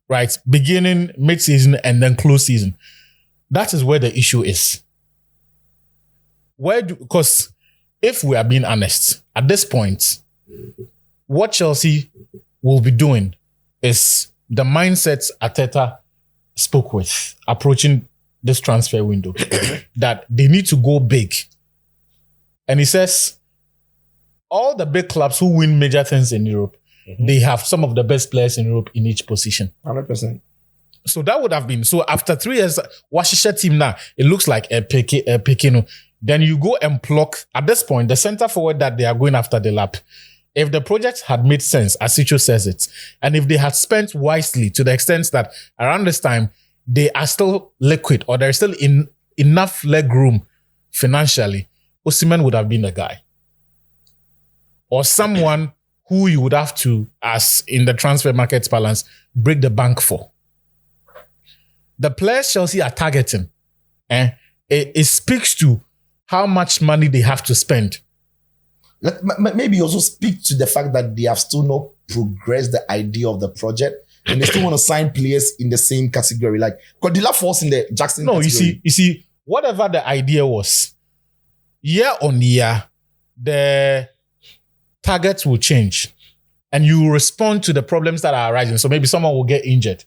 Speaker 4: right? Beginning, mid-season, and then close season. That is where the issue is. Because if we are being honest, at this point, what Chelsea will be doing is the mindset Arteta spoke with approaching this transfer window, that they need to go big. And he says, all the big clubs who win major things in Europe, they have some of the best players in Europe in each position.
Speaker 2: 100%.
Speaker 4: So that would have been, so after 3 years, Washisha team now, it looks like a Pekino. Then you go and pluck, at this point, the center forward that they are going after the lap if the project had made sense, as Sicho says it, and if they had spent wisely to the extent that around this time, they are still liquid or there's still enough leg room financially, Osimhen would have been the guy. Or someone who you would have to, as in the transfer market balance, break the bank for. The players Chelsea are targeting, it speaks to how much money they have to spend.
Speaker 2: Maybe also speak to the fact that they have still not progressed the idea of the project and they still want to sign players in the same category. Like, Cordilla falls in the Jackson category.
Speaker 4: You see, whatever the idea was, year on year, the targets will change and you will respond to the problems that are arising. So maybe someone will get injured.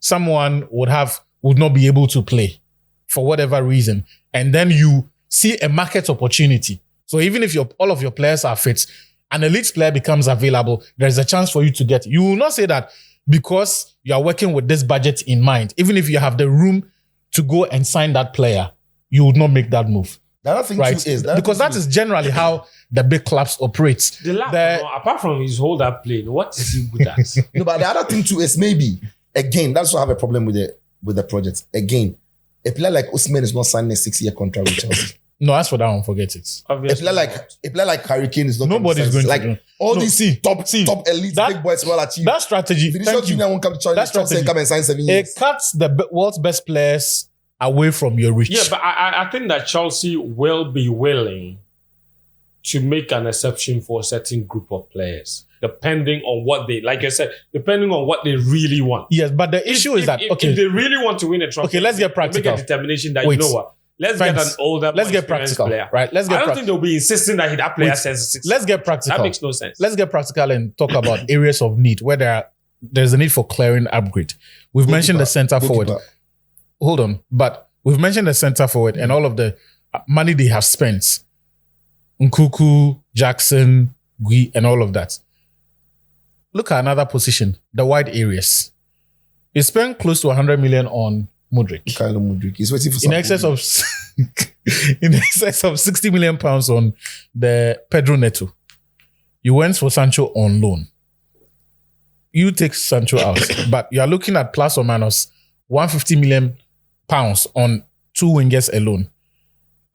Speaker 4: Someone would not be able to play for whatever reason. And then you see a market opportunity. So even if all of your players are fit, an elite player becomes available, there's a chance for you to get. You will not say that because you are working with this budget in mind, even if you have the room to go and sign that player, you would not make that move.
Speaker 2: The other thing
Speaker 4: right?
Speaker 2: too is
Speaker 4: because that is generally how the big clubs operate.
Speaker 1: Apart from his hold up play, what is he good at?
Speaker 2: No, but the other thing too is maybe again that's why I have a problem with the project. Again, a player like Osimhen is not signing a 6-year contract with Chelsea.
Speaker 4: No, as for that one, forget it.
Speaker 1: Obviously.
Speaker 2: A player like Harry Kane is not.
Speaker 4: Nobody's going
Speaker 2: like
Speaker 4: to
Speaker 2: all these top elite big boys will achieve.
Speaker 4: That strategy.
Speaker 2: Vinicius Junior won't come to Chelsea and come and sign 7 years.
Speaker 4: It cuts the world's best players away from your reach.
Speaker 1: Yeah, but I think that Chelsea will be willing to make an exception for a certain group of players, depending on what they, like I said, depending on what they really want.
Speaker 4: Yes, but the issue is that,
Speaker 1: if they really want to win a trophy,
Speaker 4: okay, let's get practical.
Speaker 1: Make a determination that, you know what, let's get an older,
Speaker 4: let's get practical
Speaker 1: player.
Speaker 4: Right?
Speaker 1: I don't think they'll be insisting that that player says 6.
Speaker 4: Let's get practical.
Speaker 1: That makes no sense.
Speaker 4: Let's get practical and talk about areas of need where there's a need for clearing upgrade. We've mentioned the center forward. Hold on, but we've mentioned the center forward and all of the money they have spent. Nkuku, Jackson, Gui, and all of that. Look at another position, the wide areas. They spent close to 100 million on Mudryk.
Speaker 2: Kyle Mudryk. He's waiting for some
Speaker 4: in excess of 60 million pounds on the Pedro Neto. You went for Sancho on loan. You take Sancho out, but you are looking at plus or minus 150 million pounds on 2 wingers alone.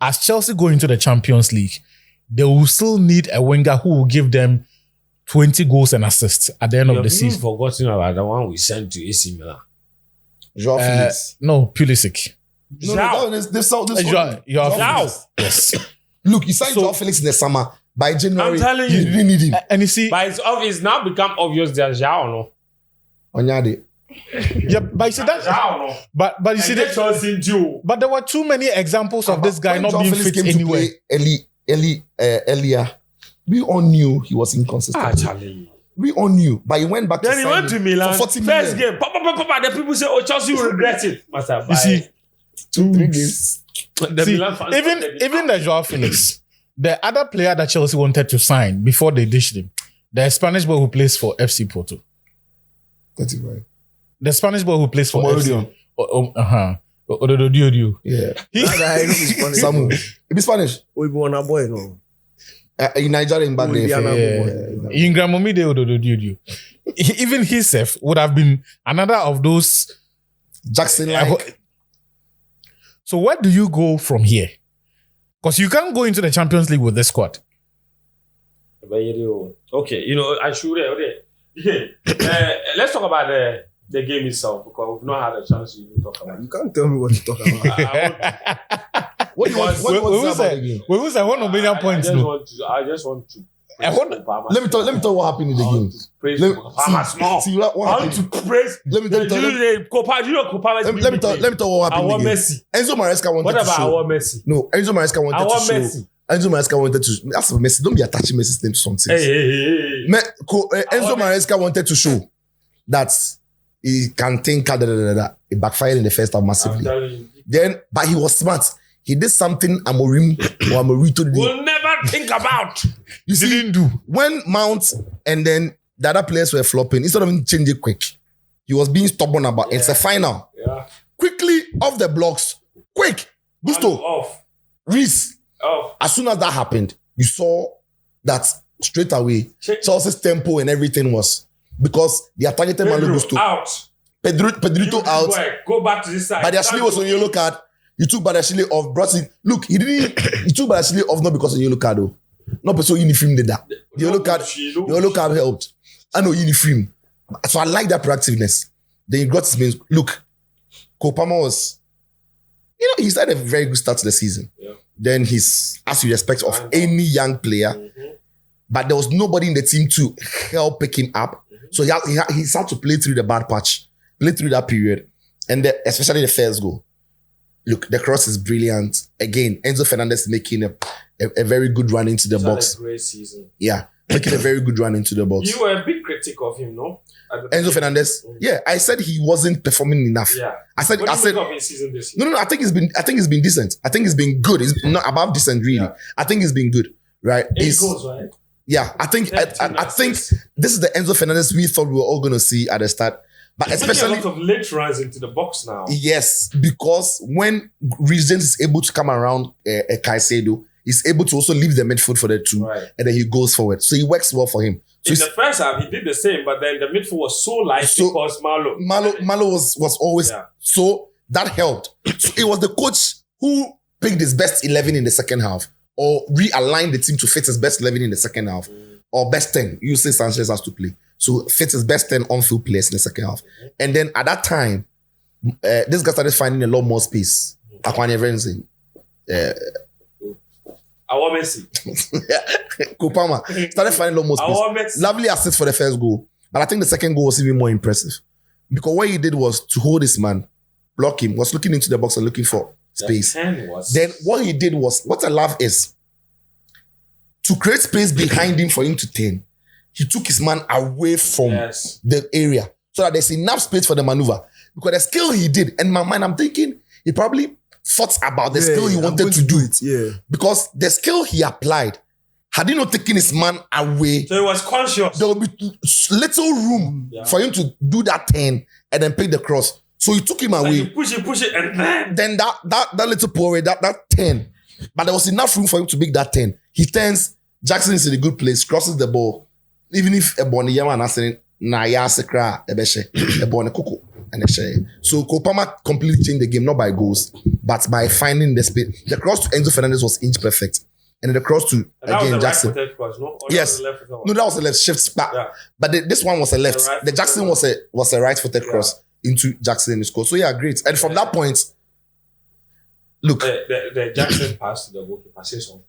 Speaker 4: As Chelsea go into the Champions League, they will still need a winger who will give them 20 goals and assists at the end of the season.
Speaker 1: You've forgotten about the one we sent to AC Milan.
Speaker 2: Joao Felix.
Speaker 4: No, Pulisic.
Speaker 2: No,
Speaker 1: Joao.
Speaker 4: Yes.
Speaker 2: Look, you signed Joao Felix in the summer. By January,
Speaker 1: I'm telling
Speaker 2: you didn't need him.
Speaker 4: And you see,
Speaker 1: but it's now become obvious that Joao, no.
Speaker 2: Onyade.
Speaker 4: Yeah, but you see that.
Speaker 1: Joao, no.
Speaker 4: But you see that.
Speaker 1: Chelsea too.
Speaker 4: But there were too many examples of this guy not being fit anywhere.
Speaker 2: Earlier, we all knew he was inconsistent.
Speaker 1: Charlie.
Speaker 2: We all knew, but he went back.
Speaker 1: Then he went to Milan.
Speaker 2: For 40
Speaker 1: first
Speaker 2: million.
Speaker 1: game. The people say, "Oh, Chelsea will regret it." Master,
Speaker 4: You see,
Speaker 2: 2-3 games.
Speaker 1: Milan fans
Speaker 4: even the Joao Felix, the other player that Chelsea wanted to sign before they ditched him, the Spanish boy who plays for FC Porto.
Speaker 2: 35.
Speaker 4: The Spanish boy who plays for
Speaker 2: Omorodion.
Speaker 4: FC. Ododio.
Speaker 2: Yeah.
Speaker 3: I know he's Spanish.
Speaker 2: Samu. He be Spanish.
Speaker 3: We be on a boy, no.
Speaker 2: In Nigerian back
Speaker 3: We be
Speaker 2: there.
Speaker 3: an
Speaker 4: Ingram Omide Ododio. Even himself would have been another of those.
Speaker 2: Jackson like.
Speaker 4: So where do you go from here? Because you can't go into the Champions League with this squad.
Speaker 1: Okay, I should. Let's talk about the game itself because we've not had a chance to talk about it.
Speaker 3: You can't tell me what to talk about.
Speaker 2: What do you want? What do you want to say about the game?
Speaker 4: We will say 1 million points.
Speaker 1: I just want to.
Speaker 2: Let me tell you what happened in the game.
Speaker 1: Praise
Speaker 2: Let
Speaker 1: see
Speaker 2: what
Speaker 1: I want
Speaker 2: happened.
Speaker 1: to praise.
Speaker 2: Let me tell you what happened in the game.
Speaker 1: Messi.
Speaker 2: Enzo Maresca wanted
Speaker 1: What
Speaker 2: to
Speaker 1: about
Speaker 2: show.
Speaker 1: our Messi?
Speaker 2: No, Enzo Maresca wanted to show.
Speaker 1: Messi.
Speaker 2: Enzo Maresca wanted to. That's for Messi. Don't be attaching Messi's name to something.
Speaker 1: Hey.
Speaker 2: Enzo Maresca wanted to show that he can think. It backfired in the first half
Speaker 1: I'm
Speaker 2: massively.
Speaker 1: telling you.
Speaker 2: Then, but he was smart. He did something Amorito did.
Speaker 1: We'll never think about.
Speaker 2: You see,
Speaker 4: Didn't do.
Speaker 2: when Mount and then the other players were flopping, instead of him changing quick, he was being stubborn about it's a final.
Speaker 1: Yeah.
Speaker 2: Quickly off the blocks. Quick. Gusto.
Speaker 1: Off.
Speaker 2: Reese.
Speaker 1: Off.
Speaker 2: As soon as that happened, you saw that straight away. Chelsea's tempo and everything was because they are targeted Mallam Goal S2.
Speaker 1: Out.
Speaker 2: Pedrito out.
Speaker 1: Boy, go back to this side.
Speaker 2: Badiashile was on yellow card. You took Badiashile off. Brought in. Look, he took Badiashile off not because of yellow card though. Not because uniform did that. The yellow card helped. I know uniform. So I like that proactiveness. Then he got his main. Look, Kopama was, he's had a very good start to the season.
Speaker 1: Yeah.
Speaker 2: Then he's, as you expect of any young player, but there was nobody in the team to help pick him up. So he had to play through the bad patch, play through that period, and especially the first goal. Look, the cross is brilliant. Again, Enzo Fernandez making a very good run into the box.
Speaker 1: Had a great season.
Speaker 2: Yeah, making a very good run into the box.
Speaker 1: You were a big critic of him, no?
Speaker 2: Enzo Fernandez. Yeah, I said he wasn't performing enough.
Speaker 1: Yeah.
Speaker 2: I said.
Speaker 1: Of his season this year?
Speaker 2: No. I think it's been decent. I think it's been good. It's not above decent, really. Yeah. I think it's been good, right?
Speaker 1: 8 goals, right?
Speaker 2: Yeah, I think this is the Enzo Fernandez we thought we were all going to see at the start. But especially
Speaker 1: a lot of late runs into the box now.
Speaker 2: Yes, because when Regent is able to come around Caicedo, he's able to also leave the midfield for the two, right. And then he goes forward. So he works well for him. So
Speaker 1: in the first half, he did the same, but then the midfield was so light because
Speaker 2: Malo was always so that helped. So it was the coach who picked his best 11 in the second half, or realigned the team to fit his best 11 in the second half, or best 10. You say Sanchez has to play. So fit his best 10 on-field players in the second half. And then at that time, this guy started finding a lot more space. Akwanya Venzi. Kopama started finding a lot more space. Lovely assist for the first goal. But I think the second goal was even more impressive. Because what he did was to hold his man, block him, was looking into the box and looking for space. Then what he did was, what I love is, to create space behind him for him to turn, he took his man away from the area so that there's enough space for the maneuver. Because the skill he did, in my mind, I'm thinking he probably thought about the skill he wanted to do it. Yeah. Because the skill he applied, had he not taken his man away,
Speaker 1: so he was conscious.
Speaker 2: There would be little room for him to do that turn and then pick the cross. So he took him away.
Speaker 1: You push it, and
Speaker 2: then that little pull away, that turn. But there was enough room for him to make that turn. He turns, Jackson is in a good place, crosses the ball. Even if a bone yaman asking na ya sekra ebeshe, a bone kuku and a share. So Kopama completely changed the game, not by goals, but by finding the space. The cross to Enzo Fernandez was inch perfect. And then the cross to again Jackson.
Speaker 1: Cross, no?
Speaker 2: Yes. No, that was a left shift back. Yeah. But this one was a left. The Jackson was a right-footed cross into Jackson and he scored. So yeah, great. And from that point, look.
Speaker 1: The Jackson pass to the goalkeeper says something.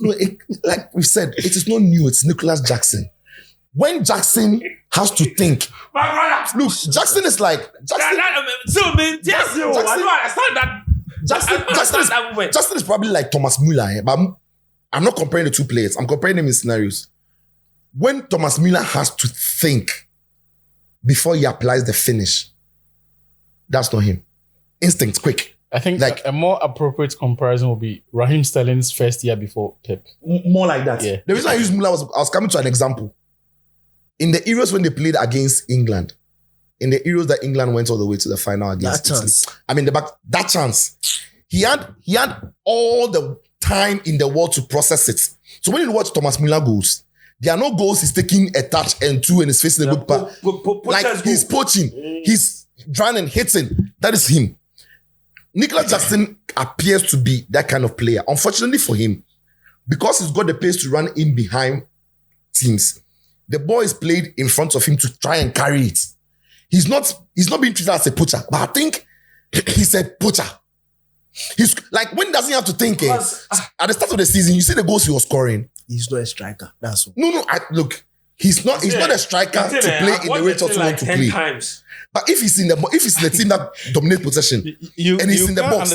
Speaker 2: No, like we said, it is not new. It's Nicholas Jackson. When Jackson has to think, look, Jackson is like Jackson is probably like Thomas Müller, but I'm not comparing the two players. I'm comparing them in scenarios. When Thomas Müller has to think before he applies the finish, that's not him. Instinct, quick.
Speaker 4: I think like a more appropriate comparison would be Raheem Sterling's first year before Pep.
Speaker 2: More like that. Yeah. The reason I used Müller was I was coming to an example. In the Euros when they played against England, in the Euros that England went all the way to the final against Italy. I mean, that chance. He had all the time in the world to process it. So when you watch Thomas Müller goals, there are no goals he's taking a touch and two and he's facing the goalkeeper. Like he's poaching, he's trying and hitting. That is him. Nicholas Jackson appears to be that kind of player. Unfortunately for him, because he's got the pace to run in behind teams, the ball is played in front of him to try and carry it. He's not being treated as a poacher, but I think he's a poacher. He's like, when does he have to think? At the start of the season, you see the goals he was scoring.
Speaker 3: He's not a striker. That's all.
Speaker 2: No. Look, he's not a striker to play in the way Tottenham want to play.
Speaker 1: Times.
Speaker 2: But if he's in the team that dominates possession and he's in the box,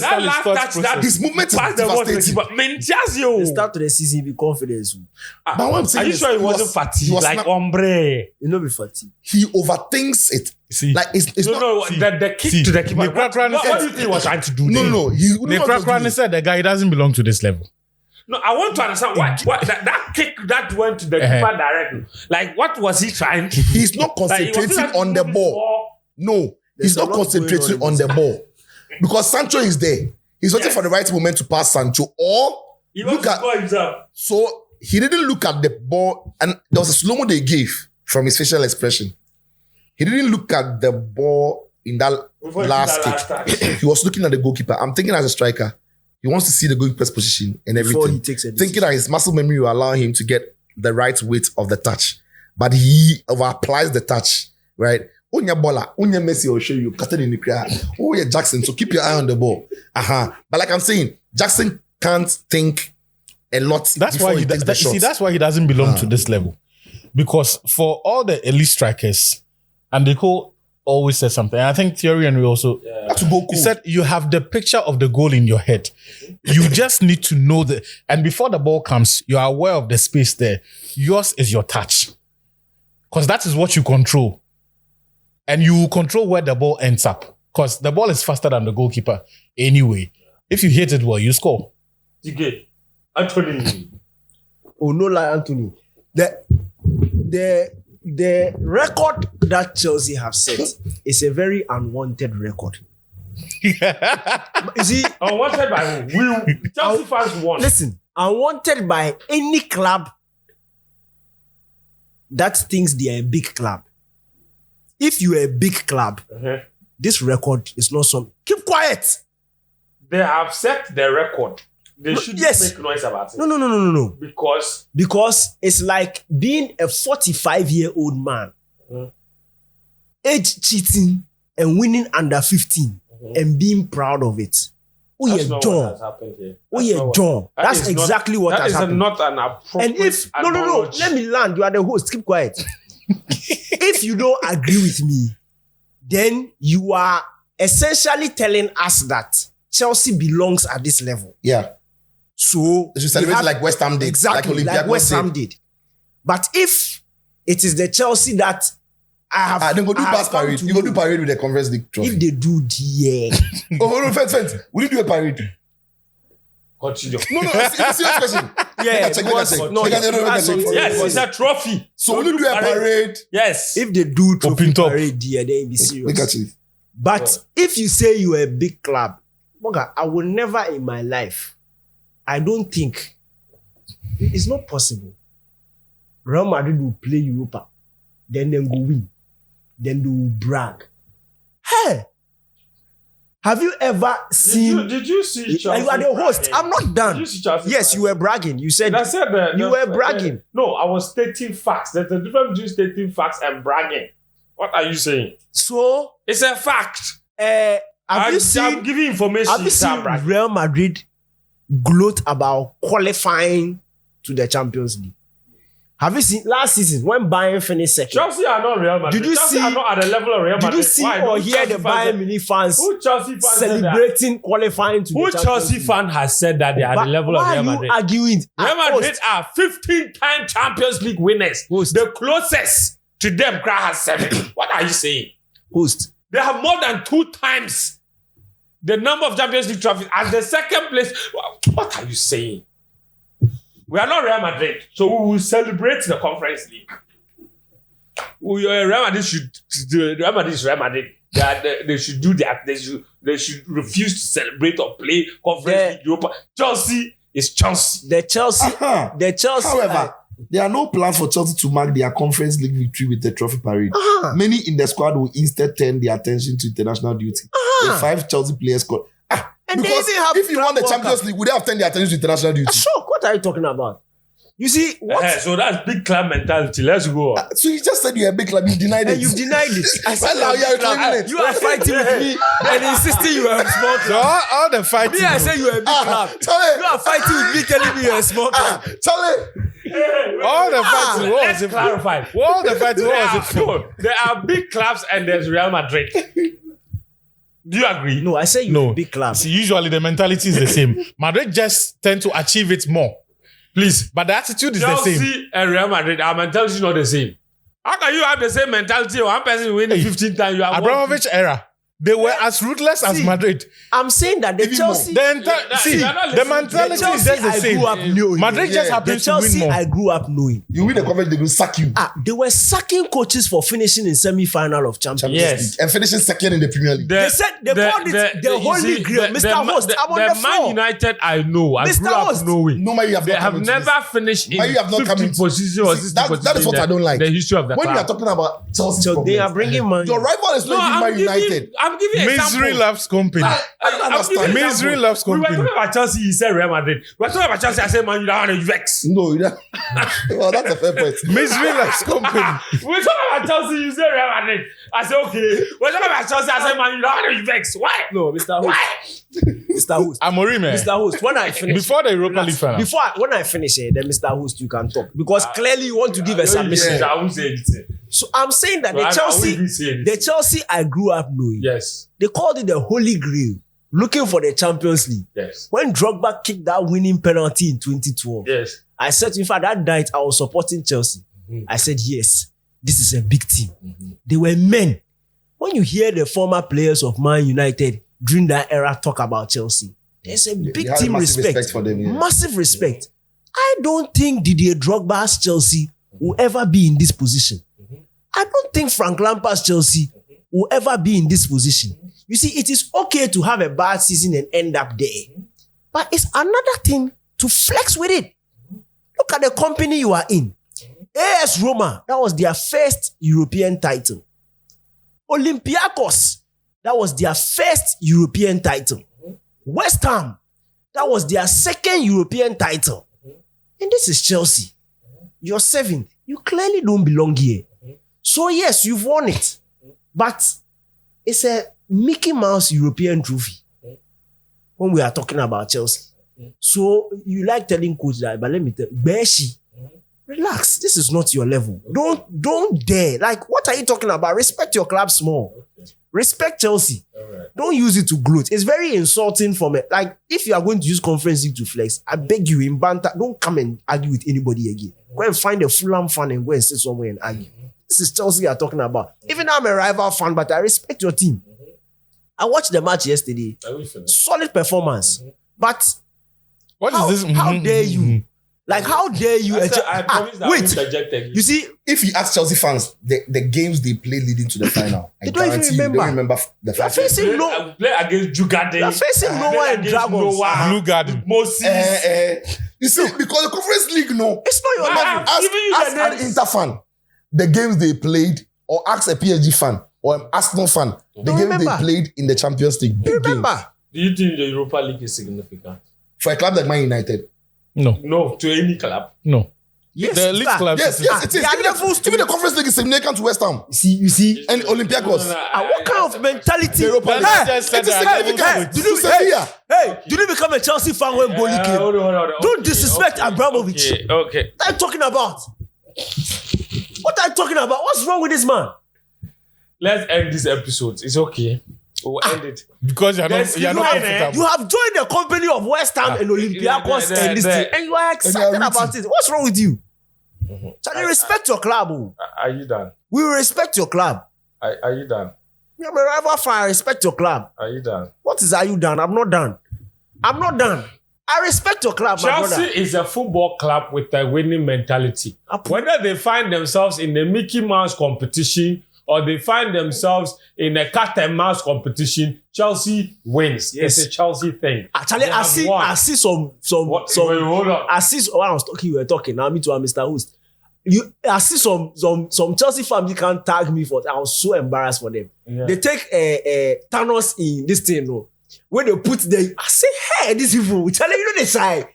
Speaker 2: his movement is devastating.
Speaker 1: But
Speaker 3: the start of the season, be confidence.
Speaker 2: But what I'm saying
Speaker 1: are you sure he wasn't fatigued? Like hombre,
Speaker 3: you know, be fatigued.
Speaker 2: He overthinks it.
Speaker 4: See,
Speaker 2: like it's not.
Speaker 1: The kick to the keeper. What do you think he was trying to do?
Speaker 2: No.
Speaker 4: He said the guy doesn't belong to this level.
Speaker 1: No, I want to understand what that kick that went to the keeper directly. Like, what was he trying to do?
Speaker 2: He's not concentrating on the ball. No, he's not concentrating on the ball. Because Sancho is there. He's waiting for the right moment to pass Sancho. Or
Speaker 1: he wants to score himself.
Speaker 2: So he didn't look at the ball, and there was a slow-mo they gave from his facial expression. He didn't look at the ball in that last kick. He was looking at the goalkeeper. I'm thinking as a striker, he wants to see the goalkeeper's position and everything.
Speaker 3: Before he takes a decision.
Speaker 2: Thinking that his muscle memory will allow him to get the right weight of the touch. But he over-applies the touch, right? Unya Bola, Unya Messi will show you, Captain in the crowd. Oh, yeah, Jackson, so keep your eye on the ball. But like I'm saying, Jackson can't think a lot.
Speaker 4: That's why he
Speaker 2: takes the shots.
Speaker 4: see. That's why he doesn't belong to this level, because for all the elite strikers, and the coach always says something. And I think Thierry Henry also
Speaker 2: to go cool.
Speaker 4: He said you have the picture of the goal in your head. You just need to know that, and before the ball comes, you are aware of the space there. Yours is your touch, because that is what you control, and you control where the ball ends up. Because the ball is faster than the goalkeeper anyway. If you hit it well, you score.
Speaker 1: Okay. Anthony.
Speaker 3: Oh, no lie, Anthony. The record that Chelsea have set is a very unwanted record. You see,
Speaker 1: Unwanted by who? Chelsea fans won.
Speaker 3: listen, unwanted by any club that thinks they are a big club. If you are a big club, this record is not some. Keep quiet.
Speaker 1: They have set the record. They shouldn't make noise about it.
Speaker 3: No.
Speaker 1: Because
Speaker 3: it's like being a 45-year-old man, age cheating and winning under 15 and being proud of it. Oh,
Speaker 1: that's
Speaker 3: yeah,
Speaker 1: not
Speaker 3: John.
Speaker 1: what has happened here.
Speaker 3: Oh, yeah, John. That's exactly what has happened.
Speaker 1: That is not an appropriate
Speaker 3: And if no,
Speaker 1: analogy.
Speaker 3: let me land. You are the host. Keep quiet. If you don't agree with me, then you are essentially telling us that Chelsea belongs at this level.
Speaker 2: Yeah.
Speaker 3: So
Speaker 2: They should celebrate like West Ham did.
Speaker 3: Exactly, like West Ham did. But if it is the Chelsea that I have,
Speaker 2: then go do
Speaker 3: I have
Speaker 2: pass
Speaker 3: come
Speaker 2: parade.
Speaker 3: to
Speaker 2: You go
Speaker 3: know,
Speaker 2: do parade with the Conference League trophy.
Speaker 3: if they do the
Speaker 2: no, fence. Will you do a parade?
Speaker 1: Continue.
Speaker 2: No, it's a serious question. Check.
Speaker 1: Yes, it's a trophy.
Speaker 2: So will you do a parade?
Speaker 1: Yes.
Speaker 3: if they do trophy
Speaker 4: top.
Speaker 3: parade, then be serious.
Speaker 2: Look at you.
Speaker 3: But if you say you are a big club, Moga, I will never in my life, I don't think, it's not possible. Real Madrid will play Europa, then go win, then they will brag. Hey! Have you ever seen...
Speaker 1: Did you see Chelsea?
Speaker 3: You are the host.
Speaker 1: bragging?
Speaker 3: I'm not done.
Speaker 1: Did you see Chelsea
Speaker 3: Yes,
Speaker 1: bragging?
Speaker 3: you were bragging. You said...
Speaker 1: And I said that
Speaker 3: You were bragging.
Speaker 1: No, I was stating facts. There's a difference between stating facts and bragging. What are you saying?
Speaker 3: So,
Speaker 1: It's a fact.
Speaker 3: have you
Speaker 1: I'm
Speaker 3: seen...
Speaker 1: giving information.
Speaker 3: Have you seen Real Madrid gloat about qualifying to the Champions League? Have you seen last season when Bayern finished second?
Speaker 1: Chelsea are not Real Madrid.
Speaker 3: Did you
Speaker 1: Chelsea
Speaker 3: see-
Speaker 1: are not at the level of Real Madrid.
Speaker 3: Did you see
Speaker 1: Why?
Speaker 3: or
Speaker 1: Who
Speaker 3: hear the
Speaker 1: Chelsea fans
Speaker 3: Bayern Munich fans
Speaker 1: Who Chelsea fans said that?
Speaker 3: celebrating qualifying to
Speaker 1: Who
Speaker 3: the Champions
Speaker 1: Chelsea
Speaker 3: League?
Speaker 1: fan has said that they are at the level of
Speaker 3: Why
Speaker 1: Real
Speaker 3: are you
Speaker 1: Madrid?
Speaker 3: arguing?
Speaker 1: Real Madrid are 15-time Champions League winners.
Speaker 3: Host.
Speaker 1: The closest to them, Gra has 7. What are you saying?
Speaker 3: Host.
Speaker 1: They have more than 2 times the number of Champions League trophies as the second place. What are you saying? We are not Real Madrid, so we will celebrate the Conference League. Real Madrid should. Real Madrid is Real Madrid. They should do that. They should refuse to celebrate or play Conference League Europa. Chelsea is Chelsea.
Speaker 3: The Chelsea.
Speaker 2: However, there are no plans for Chelsea to mark their Conference League victory with the trophy parade. Many in the squad will instead turn their attention to international duty. The 5 Chelsea players scored.
Speaker 3: And they
Speaker 2: Because
Speaker 3: even have
Speaker 2: if you won the
Speaker 3: Club World
Speaker 2: Champions
Speaker 3: Cup.
Speaker 2: League, would they have turned their attention to international duty?
Speaker 3: Sure, what are you talking about? You see, what?
Speaker 1: So that's big club mentality. Let's go.
Speaker 2: So you just said you're a big club, you denied it.
Speaker 3: And you've denied it. I said,
Speaker 2: Well, now you're claiming it.
Speaker 3: you are fighting with me and insisting you are a small
Speaker 4: So
Speaker 3: club.
Speaker 4: all the fighting.
Speaker 3: Me, I say you are a big club.
Speaker 2: Charlie,
Speaker 3: You are fighting with me, telling me you are a small club.
Speaker 2: Charlie.
Speaker 4: all the fighting. What was
Speaker 1: Let's
Speaker 4: it for?
Speaker 1: clarify.
Speaker 4: All the fighting. What was it for?
Speaker 1: No, there are big clubs and there's Real Madrid. Do you agree?
Speaker 3: No, I say you are a big club.
Speaker 4: See, usually the mentality is the same. Madrid just tend to achieve it more. Please. But the attitude is the same.
Speaker 1: Chelsea and Real Madrid, our mentality is not the same. How can you have the same mentality? One person winning 15 times, you have
Speaker 4: Abramovich era. They were as ruthless as Madrid.
Speaker 3: I'm saying that the
Speaker 2: Even
Speaker 3: Chelsea,
Speaker 4: The mentality
Speaker 3: Chelsea
Speaker 4: is just the
Speaker 3: I
Speaker 4: same.
Speaker 3: grew up knowing.
Speaker 4: Madrid just
Speaker 3: the
Speaker 4: happens to win
Speaker 3: Chelsea
Speaker 4: more.
Speaker 3: I grew up knowing.
Speaker 2: You win the conference, they will sack you.
Speaker 3: They were sacking coaches for finishing in semi-final of Champions League.
Speaker 2: Champions League. And finishing second in the Premier League.
Speaker 3: They said they called it the Holy Grail. Mr. Host, I'm on the
Speaker 1: Man
Speaker 3: floor.
Speaker 1: United I know. I
Speaker 3: Mr.
Speaker 1: grew up
Speaker 3: Host.
Speaker 1: knowing.
Speaker 2: No, man, you have
Speaker 1: They
Speaker 2: not
Speaker 1: have
Speaker 2: come into
Speaker 1: never
Speaker 2: this.
Speaker 1: finished in
Speaker 2: Man, you have not come
Speaker 1: 50
Speaker 2: into-
Speaker 1: position or 60
Speaker 2: that
Speaker 1: position.
Speaker 2: is what
Speaker 1: in
Speaker 2: I don't like.
Speaker 1: The history of the
Speaker 2: When you are
Speaker 1: club.
Speaker 2: talking about Chelsea,
Speaker 3: So they are
Speaker 2: problems,
Speaker 3: bringing man.
Speaker 2: your rival is
Speaker 1: No,
Speaker 2: not even Man United.
Speaker 1: I'm giving example.
Speaker 4: Misery loves company.
Speaker 2: I don't understand.
Speaker 4: Misery loves
Speaker 1: We were
Speaker 4: company.
Speaker 1: talking about Chelsea, he said Real Madrid. We were talking about Chelsea, I said Man United, you vex.
Speaker 2: No, you don't. Well, that's a fair point.
Speaker 4: Misery loves company.
Speaker 1: We were talking about Chelsea, you said Real Madrid. I said, okay. We were talking about Chelsea, I said Man United, you vex. Why?
Speaker 3: No, Mr. Host.
Speaker 1: Why?
Speaker 3: Mr. Host.
Speaker 4: Amorim,
Speaker 3: Mr. Host, when I finish.
Speaker 4: before the Europa League final.
Speaker 3: When I finish here, then Mr. Host, you can talk. Because clearly you want to give a submission.
Speaker 1: I won't say anything.
Speaker 3: So I'm saying that
Speaker 1: No, I
Speaker 3: the
Speaker 1: won't even say anything.
Speaker 3: Chelsea I grew up knowing,
Speaker 1: Yes.
Speaker 3: they called it the Holy Grail, looking for the Champions League.
Speaker 1: Yes.
Speaker 3: When Drogba kicked that winning penalty in 2012,
Speaker 1: Yes.
Speaker 3: I said, in fact, that night I was supporting Chelsea. I said, yes, this is a big team. They were men. When you hear the former players of Man United during that era talk about Chelsea, there's a big
Speaker 2: They have
Speaker 3: team
Speaker 2: massive
Speaker 3: respect.
Speaker 2: for them. Yeah.
Speaker 3: Massive respect. I don't think Didier Drogba's Chelsea will ever be in this position. I don't think Frank Lampard's Chelsea will ever be in this position. You see, it is okay to have a bad season and end up there. But it's another thing to flex with it. Look at the company you are in. AS Roma, that was their first European title. Olympiacos, that was their first European title. West Ham, that was their second European title. And this is Chelsea. You're seventh. You clearly don't belong here. So yes, you've won it. But it's a Mickey Mouse European trophy when we are talking about Chelsea. So you like telling coach that, but let me tell you, Beshi, relax. This is not your level. Don't dare. Like, what are you talking about? Respect your club small. Respect Chelsea. Don't use it to gloat. It's very insulting for me. Like, if you are going to use Conference League to flex, I beg you, in banter, don't come and argue with anybody again. Go and find a Fulham fan and go and sit somewhere and argue. This is Chelsea you are talking about. Even though I'm a rival fan, but I respect your team. I watched the match yesterday. Solid performance. But
Speaker 4: What
Speaker 3: how,
Speaker 4: is this?
Speaker 3: how dare you? Like, how dare you?
Speaker 1: I promise that I won't interject again.
Speaker 3: You see,
Speaker 2: If you ask Chelsea fans, the games they played leading to the final, I
Speaker 3: They don't even
Speaker 2: guarantee you, they don't
Speaker 3: remember.
Speaker 2: remember the
Speaker 3: you're
Speaker 2: final.
Speaker 3: facing no.
Speaker 1: I play against Jugade.
Speaker 3: You're facing Noah and Dragons.
Speaker 4: Blue Garden.
Speaker 1: Moses.
Speaker 2: You see, because the Conference League, no.
Speaker 3: It's not your
Speaker 1: Wow.
Speaker 3: level.
Speaker 1: I'm giving you
Speaker 2: Ask
Speaker 1: the
Speaker 2: an
Speaker 1: names.
Speaker 2: Inter fan, the games they played, or ask a PSG fan, or an Arsenal fan, the
Speaker 3: Don't
Speaker 2: games
Speaker 3: remember.
Speaker 2: they played in the Champions League. Big games.
Speaker 3: Remember?
Speaker 1: Do you think the Europa League is significant?
Speaker 2: For a club like Man United.
Speaker 4: No,
Speaker 1: No, to any club.
Speaker 4: no.
Speaker 3: Yes,
Speaker 4: The league
Speaker 3: sir.
Speaker 4: clubs.
Speaker 2: Yes, yes, it is.
Speaker 3: There are
Speaker 2: Even
Speaker 3: levels to
Speaker 2: even the Conference League is significant to West Ham
Speaker 3: You see,
Speaker 2: and Olympiacos.
Speaker 3: what kind of mentality?
Speaker 2: The Europa League.
Speaker 4: Hey, just said
Speaker 2: It is
Speaker 4: that.
Speaker 2: significant.
Speaker 3: Hey,
Speaker 2: To Sevilla.
Speaker 3: Hey, did you become a Chelsea fan when Boli came?
Speaker 1: Hold on.
Speaker 3: Don't disrespect Abramovich.
Speaker 1: Okay.
Speaker 3: What are you talking about? What are you talking about? What's wrong with this man?
Speaker 1: Let's end this episode. It's okay. We'll end it.
Speaker 4: Because you're
Speaker 1: There's-
Speaker 4: not, you're
Speaker 1: you
Speaker 4: not
Speaker 1: know,
Speaker 4: comfortable.
Speaker 3: You have joined the company of West Ham and Olympiacos and this thing, and you are excited
Speaker 2: rooting.
Speaker 3: about it. What's wrong with you? Charlie, respect your club. Oh.
Speaker 1: Are you done?
Speaker 3: We will respect your club.
Speaker 1: Are you done?
Speaker 3: You're a rival fan. I respect your club.
Speaker 1: Are you done?
Speaker 3: What is are you done? I'm not done. I'm not done. I respect your club, my
Speaker 1: Chelsea
Speaker 3: brother.
Speaker 1: is a football club with a winning mentality. Whether they find themselves in the Mickey Mouse competition or they find themselves in a cat and mouse competition, Chelsea wins.
Speaker 3: Yes.
Speaker 1: It's a Chelsea thing.
Speaker 3: Actually,
Speaker 1: They
Speaker 3: I
Speaker 1: have
Speaker 3: see
Speaker 1: won.
Speaker 3: some
Speaker 1: Wait, hold on.
Speaker 3: I see when I was talking, you were talking. Now me too, Mr. Host. I see some Chelsea family can't tag me for. I was so embarrassed for them.
Speaker 1: Yeah.
Speaker 3: They take Thanos in this thing, no. When they put the, I say, hey, these people, Charlie, you know they shy.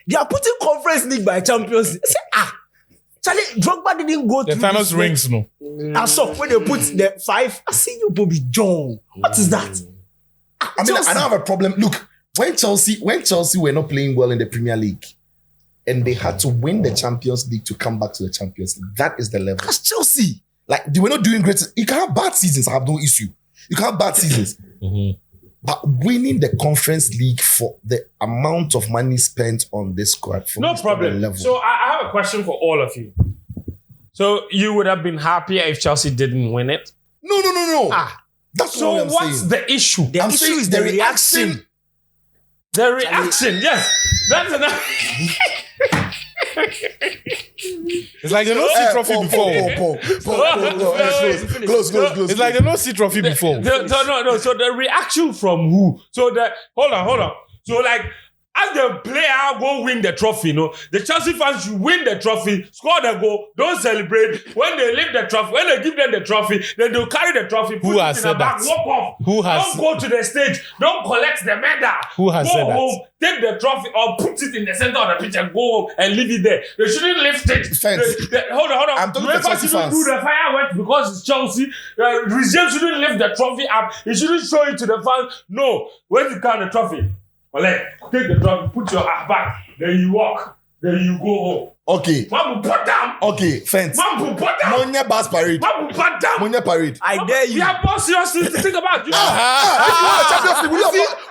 Speaker 3: They are putting Conference League by Champions League. I say, Charlie, Drogba didn't go
Speaker 4: The
Speaker 3: through
Speaker 4: Thanos
Speaker 3: this
Speaker 4: rings, no.
Speaker 3: I saw when they put the 5. I see you, Bobby John. What is that?
Speaker 2: I mean, I don't have a problem. Look, when Chelsea were not playing well in the Premier League, and they had to win the Champions League to come back to the Champions League, that is the level.
Speaker 3: That's Chelsea.
Speaker 2: Like, they were not doing great. You can have bad seasons. I have no issue. You can have bad seasons. But winning the Conference League for the amount of money spent on this squad, for
Speaker 1: No
Speaker 2: this
Speaker 1: problem.
Speaker 2: level.
Speaker 1: So I have a question for all of you. So you would have been happier if Chelsea didn't win it?
Speaker 2: No. That's
Speaker 1: So
Speaker 2: what I'm
Speaker 1: what's
Speaker 2: saying.
Speaker 1: the issue?
Speaker 3: The issue
Speaker 2: saying
Speaker 3: is the reaction.
Speaker 1: The reaction, yes. That's enough.
Speaker 4: It's like they don't see trophy before.
Speaker 2: Close.
Speaker 4: It's like they don't see trophy before.
Speaker 1: No. So the reaction from who? So hold on. So like, as the player go win the trophy, the Chelsea fans should win the trophy, score the goal, don't celebrate. When they leave the trophy, when they give them the trophy, then they'll carry the trophy, put
Speaker 4: Who
Speaker 1: it
Speaker 4: has
Speaker 1: in
Speaker 4: said
Speaker 1: the bag,
Speaker 4: that?
Speaker 1: walk off.
Speaker 4: Who has-
Speaker 1: Don't go to the stage, don't collect the medal.
Speaker 4: Who has
Speaker 1: go
Speaker 4: said that?
Speaker 1: home, take the trophy or put it in the center of the pitch and go home and leave it there. They shouldn't lift it.
Speaker 2: Fence.
Speaker 1: Hold on.
Speaker 2: I'm talking to
Speaker 1: UEFA
Speaker 2: Chelsea
Speaker 1: shouldn't
Speaker 2: fans.
Speaker 1: do the fireworks because it's Chelsea. Regime shouldn't lift the trophy up. He shouldn't show it to the fans. No, when you count the trophy, take the trophy, put your ass back, then you walk, then you go home.
Speaker 2: Okay.
Speaker 1: Mamu put down.
Speaker 2: Okay, fence.
Speaker 1: Mamu put down.
Speaker 2: Monya Bass Parade.
Speaker 1: Mamu put down.
Speaker 2: Monya Parade.
Speaker 3: I dare
Speaker 1: We
Speaker 3: you.
Speaker 1: have more serious things to think about. You know?
Speaker 2: If you won the Champions League,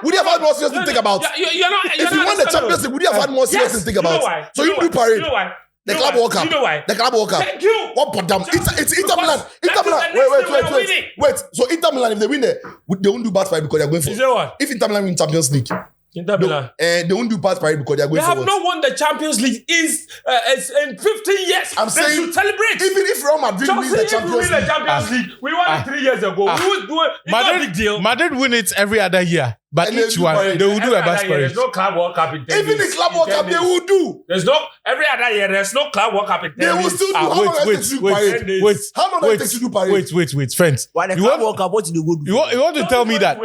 Speaker 2: would you have had more serious to think about?
Speaker 1: You're not.
Speaker 2: If you won the Champions League, would you have had more serious to think
Speaker 1: You know
Speaker 2: about?
Speaker 1: why?
Speaker 2: So
Speaker 1: You
Speaker 2: you
Speaker 1: know
Speaker 2: do
Speaker 1: why?
Speaker 2: parade.
Speaker 1: You know why?
Speaker 2: The
Speaker 1: You
Speaker 2: Club
Speaker 1: know
Speaker 2: World
Speaker 1: why?
Speaker 2: Cup.
Speaker 1: You know why?
Speaker 2: The Club World Cup.
Speaker 1: Thank you.
Speaker 2: What put them? It's Inter Milan.
Speaker 1: Because
Speaker 2: Inter Milan.
Speaker 1: that is the next thing we are winning.
Speaker 2: Wait. So Inter Milan, if they win they won't do Bass Parade because they're going for.
Speaker 1: You say what?
Speaker 2: If Inter Milan win Champions League,
Speaker 1: Inter Milan.
Speaker 2: they won't do Bass Parade because they're
Speaker 1: They
Speaker 2: going
Speaker 1: have
Speaker 2: for.
Speaker 1: not won the Champions League in 15 years.
Speaker 2: I'm
Speaker 1: They
Speaker 2: saying
Speaker 1: should celebrate.
Speaker 2: Even if Real Madrid win
Speaker 1: Chelsea,
Speaker 2: the
Speaker 1: if we win
Speaker 2: Champions
Speaker 1: the
Speaker 2: League,
Speaker 1: Champions League, we won it 3 years ago. We would do it. It's not a big deal.
Speaker 4: Madrid win it every other year, but
Speaker 2: And they
Speaker 4: each
Speaker 2: do
Speaker 4: one
Speaker 2: parade.
Speaker 4: they will do a
Speaker 1: Every
Speaker 4: Bass
Speaker 1: other year,
Speaker 4: Parade.
Speaker 1: There's no Club World Cup in 10
Speaker 2: even
Speaker 1: days.
Speaker 2: the Club World
Speaker 1: In 10
Speaker 2: Cup they
Speaker 1: days.
Speaker 2: will do.
Speaker 1: There's no every other year. There's no Club World Cup in 10
Speaker 2: They will
Speaker 1: days.
Speaker 2: still do. How long does it take to do parade? How long does it take to do parade?
Speaker 4: Wait, friends.
Speaker 3: Why the
Speaker 4: You
Speaker 3: Club
Speaker 4: want-
Speaker 3: World Cup? What did you go do?
Speaker 4: You want to tell me that?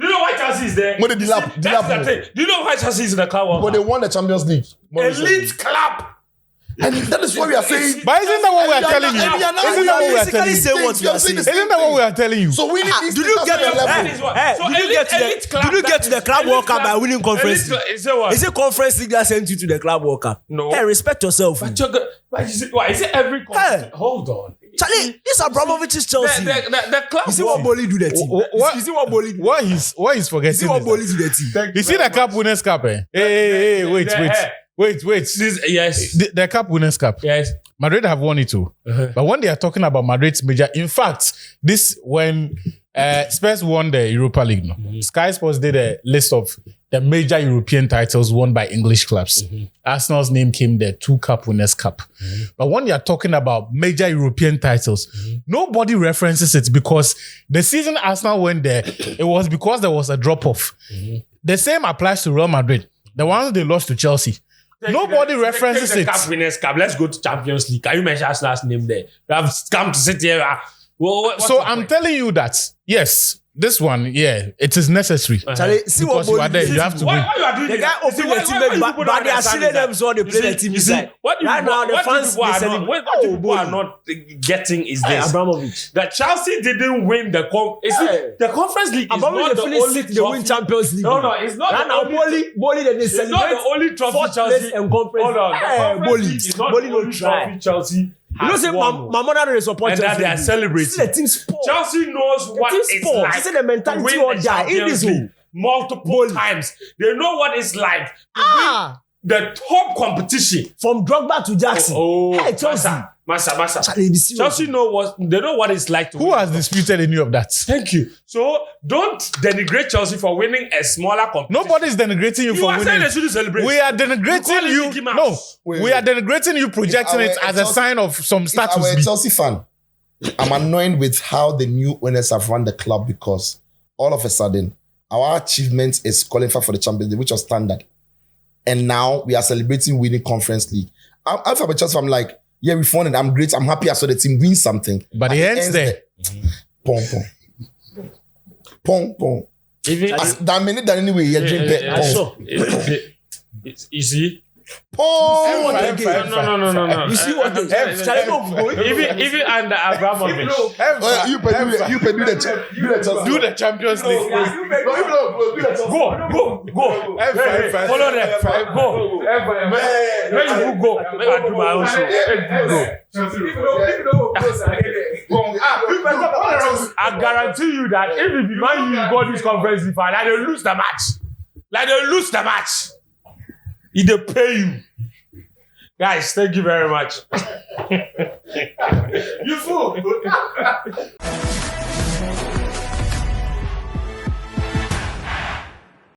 Speaker 1: Do you know why Chelsea is there?
Speaker 2: When they
Speaker 1: You
Speaker 2: dilap-
Speaker 1: see, that's
Speaker 2: dilap-
Speaker 1: the thing. Do you know why Chelsea is in the Club World
Speaker 2: But they
Speaker 1: Cup?
Speaker 2: won the Champions League.
Speaker 1: Elite club.
Speaker 2: And that is what we are saying.
Speaker 4: But isn't that what we are telling you?
Speaker 2: And we are now-
Speaker 4: Isn't that what we are
Speaker 3: basically
Speaker 4: telling you?
Speaker 3: saying what you are saying.
Speaker 4: Isn't that what we are telling you?
Speaker 2: So winning is
Speaker 3: Did you get
Speaker 2: the
Speaker 3: the
Speaker 1: That
Speaker 2: level?
Speaker 1: is what.
Speaker 3: Hey,
Speaker 1: So
Speaker 3: did you
Speaker 1: elite-
Speaker 3: get to
Speaker 1: elite
Speaker 3: the
Speaker 1: club,
Speaker 3: did you
Speaker 1: that
Speaker 3: get to the
Speaker 1: is-
Speaker 3: Club
Speaker 1: elite
Speaker 3: World Cup
Speaker 1: club-
Speaker 3: by winning Conference
Speaker 1: elite-
Speaker 3: League?
Speaker 1: Is it what?
Speaker 3: Is it Conference League that sent you to the Club World Cup?
Speaker 1: No.
Speaker 3: Hey, respect yourself.
Speaker 1: But is it every
Speaker 3: Hey.
Speaker 1: Hold on.
Speaker 3: Charlie, this Abramovich's Chelsea.
Speaker 1: The club.
Speaker 3: You see what Boli do the team?
Speaker 4: What-
Speaker 3: You see what Boli do?
Speaker 4: What he's
Speaker 3: You see
Speaker 4: forgetting
Speaker 3: what
Speaker 4: is
Speaker 3: Boli
Speaker 4: that-
Speaker 3: do the team?
Speaker 4: you see the Cup Winners' Cup, eh? Hey, wait.
Speaker 1: Yes.
Speaker 4: The Cup Winners' Cup.
Speaker 1: Yes.
Speaker 4: Madrid have won it too. But when they are talking about Madrid's major, in fact, when Spurs won the Europa League, no? Sky Sports did a list of the major European titles won by English clubs. Arsenal's name came there, 2 Cup Winners' Cup. But when you are talking about major European titles, nobody references it because the season Arsenal went there, it was because there was a drop-off. The same applies to Real Madrid. The ones they lost to Chelsea. Nobody references
Speaker 1: Take the
Speaker 4: it.
Speaker 1: Cup Winners' Cup. Let's go to Champions League. Can you mention Arsenal's name there? We have come to sit here.
Speaker 4: So I'm telling you that, yes, this one, yeah, it is necessary.
Speaker 3: Charlie, see what
Speaker 4: Because you are
Speaker 3: Boli
Speaker 4: there,
Speaker 3: do.
Speaker 4: you have to
Speaker 1: Why
Speaker 4: win.
Speaker 1: you are doing
Speaker 3: The
Speaker 1: this?
Speaker 3: guy
Speaker 1: You see,
Speaker 3: opened the team, but they are shielding them so they play the team inside.
Speaker 1: What
Speaker 3: Right now, the fans, they celebrate.
Speaker 1: what
Speaker 3: Oh,
Speaker 1: people are
Speaker 3: Boli.
Speaker 1: not getting is
Speaker 3: Hey,
Speaker 1: this.
Speaker 3: Abramovich.
Speaker 1: That Chelsea didn't win the
Speaker 3: Hey.
Speaker 1: the Conference League is
Speaker 3: Abramovich
Speaker 1: not the
Speaker 3: finish
Speaker 1: only
Speaker 3: sixth, they win
Speaker 1: trophy.
Speaker 3: Champions League.
Speaker 1: No, it's not
Speaker 3: Right
Speaker 1: the
Speaker 3: now,
Speaker 1: only
Speaker 3: Boli, then they
Speaker 1: It's not
Speaker 3: celebrate.
Speaker 1: the only trophy
Speaker 3: fourth
Speaker 1: Chelsea.
Speaker 3: place and conference.
Speaker 1: Hold on, the
Speaker 3: Hey,
Speaker 1: Conference
Speaker 3: Boli.
Speaker 1: League is not
Speaker 3: Boli
Speaker 1: the
Speaker 3: no
Speaker 1: only
Speaker 3: try.
Speaker 1: trophy Chelsea
Speaker 3: You know,
Speaker 1: has
Speaker 3: say
Speaker 1: won.
Speaker 3: my mother don't support
Speaker 1: And that
Speaker 3: Chelsea.
Speaker 1: they are celebrating.
Speaker 3: See the team sport.
Speaker 1: Chelsea knows what
Speaker 3: team
Speaker 1: it's
Speaker 3: sport.
Speaker 1: like.
Speaker 3: She said the mentality
Speaker 1: to win
Speaker 3: or
Speaker 1: the
Speaker 3: die. In
Speaker 1: Champions
Speaker 3: this
Speaker 1: League
Speaker 3: room.
Speaker 1: multiple times. They know what it's like to win the top competition.
Speaker 3: From Drogba to Jackson. Hey, Chelsea.
Speaker 1: Massa.
Speaker 3: Charlie, be serious.
Speaker 1: Chelsea know what it's like to
Speaker 4: Who
Speaker 1: win.
Speaker 4: has disputed any of that?
Speaker 1: Thank you. So don't denigrate Chelsea for winning a smaller competition.
Speaker 4: Nobody is denigrating you
Speaker 1: You
Speaker 4: for
Speaker 1: are saying
Speaker 4: winning.
Speaker 1: they shouldn't celebrate.
Speaker 4: We are
Speaker 1: You call
Speaker 4: denigrating
Speaker 1: it
Speaker 4: you.
Speaker 1: Mickey
Speaker 4: No,
Speaker 1: Mouse.
Speaker 4: we are denigrating you, projecting it as a sign of some
Speaker 2: If I were
Speaker 4: status.
Speaker 2: a
Speaker 4: B.
Speaker 2: Chelsea fan, I'm annoyed with how the new owners have run the club because all of a sudden our achievement is qualifying for the Champions League, which was standard. And now we are celebrating winning Conference League. If I'm a Chelsea fan, I'm like, yeah, we won it. I'm great. I'm happy I saw the team win something.
Speaker 4: But it ends there.
Speaker 2: Pong.
Speaker 1: Even
Speaker 2: That minute that anyway, you drink it.
Speaker 1: you see.
Speaker 2: Pong.
Speaker 1: No.
Speaker 3: You see what they Charlie, don't go.
Speaker 1: Even under Abramovich.
Speaker 2: You can do the Chelsea.
Speaker 4: Do the Champions League.
Speaker 1: Go. Hey, follow them. Go. Where you go? Make I do my own show. I guarantee you that if it be Man U go this conference final, they lose the match. If they pay you. Guys, thank you very much. You fool.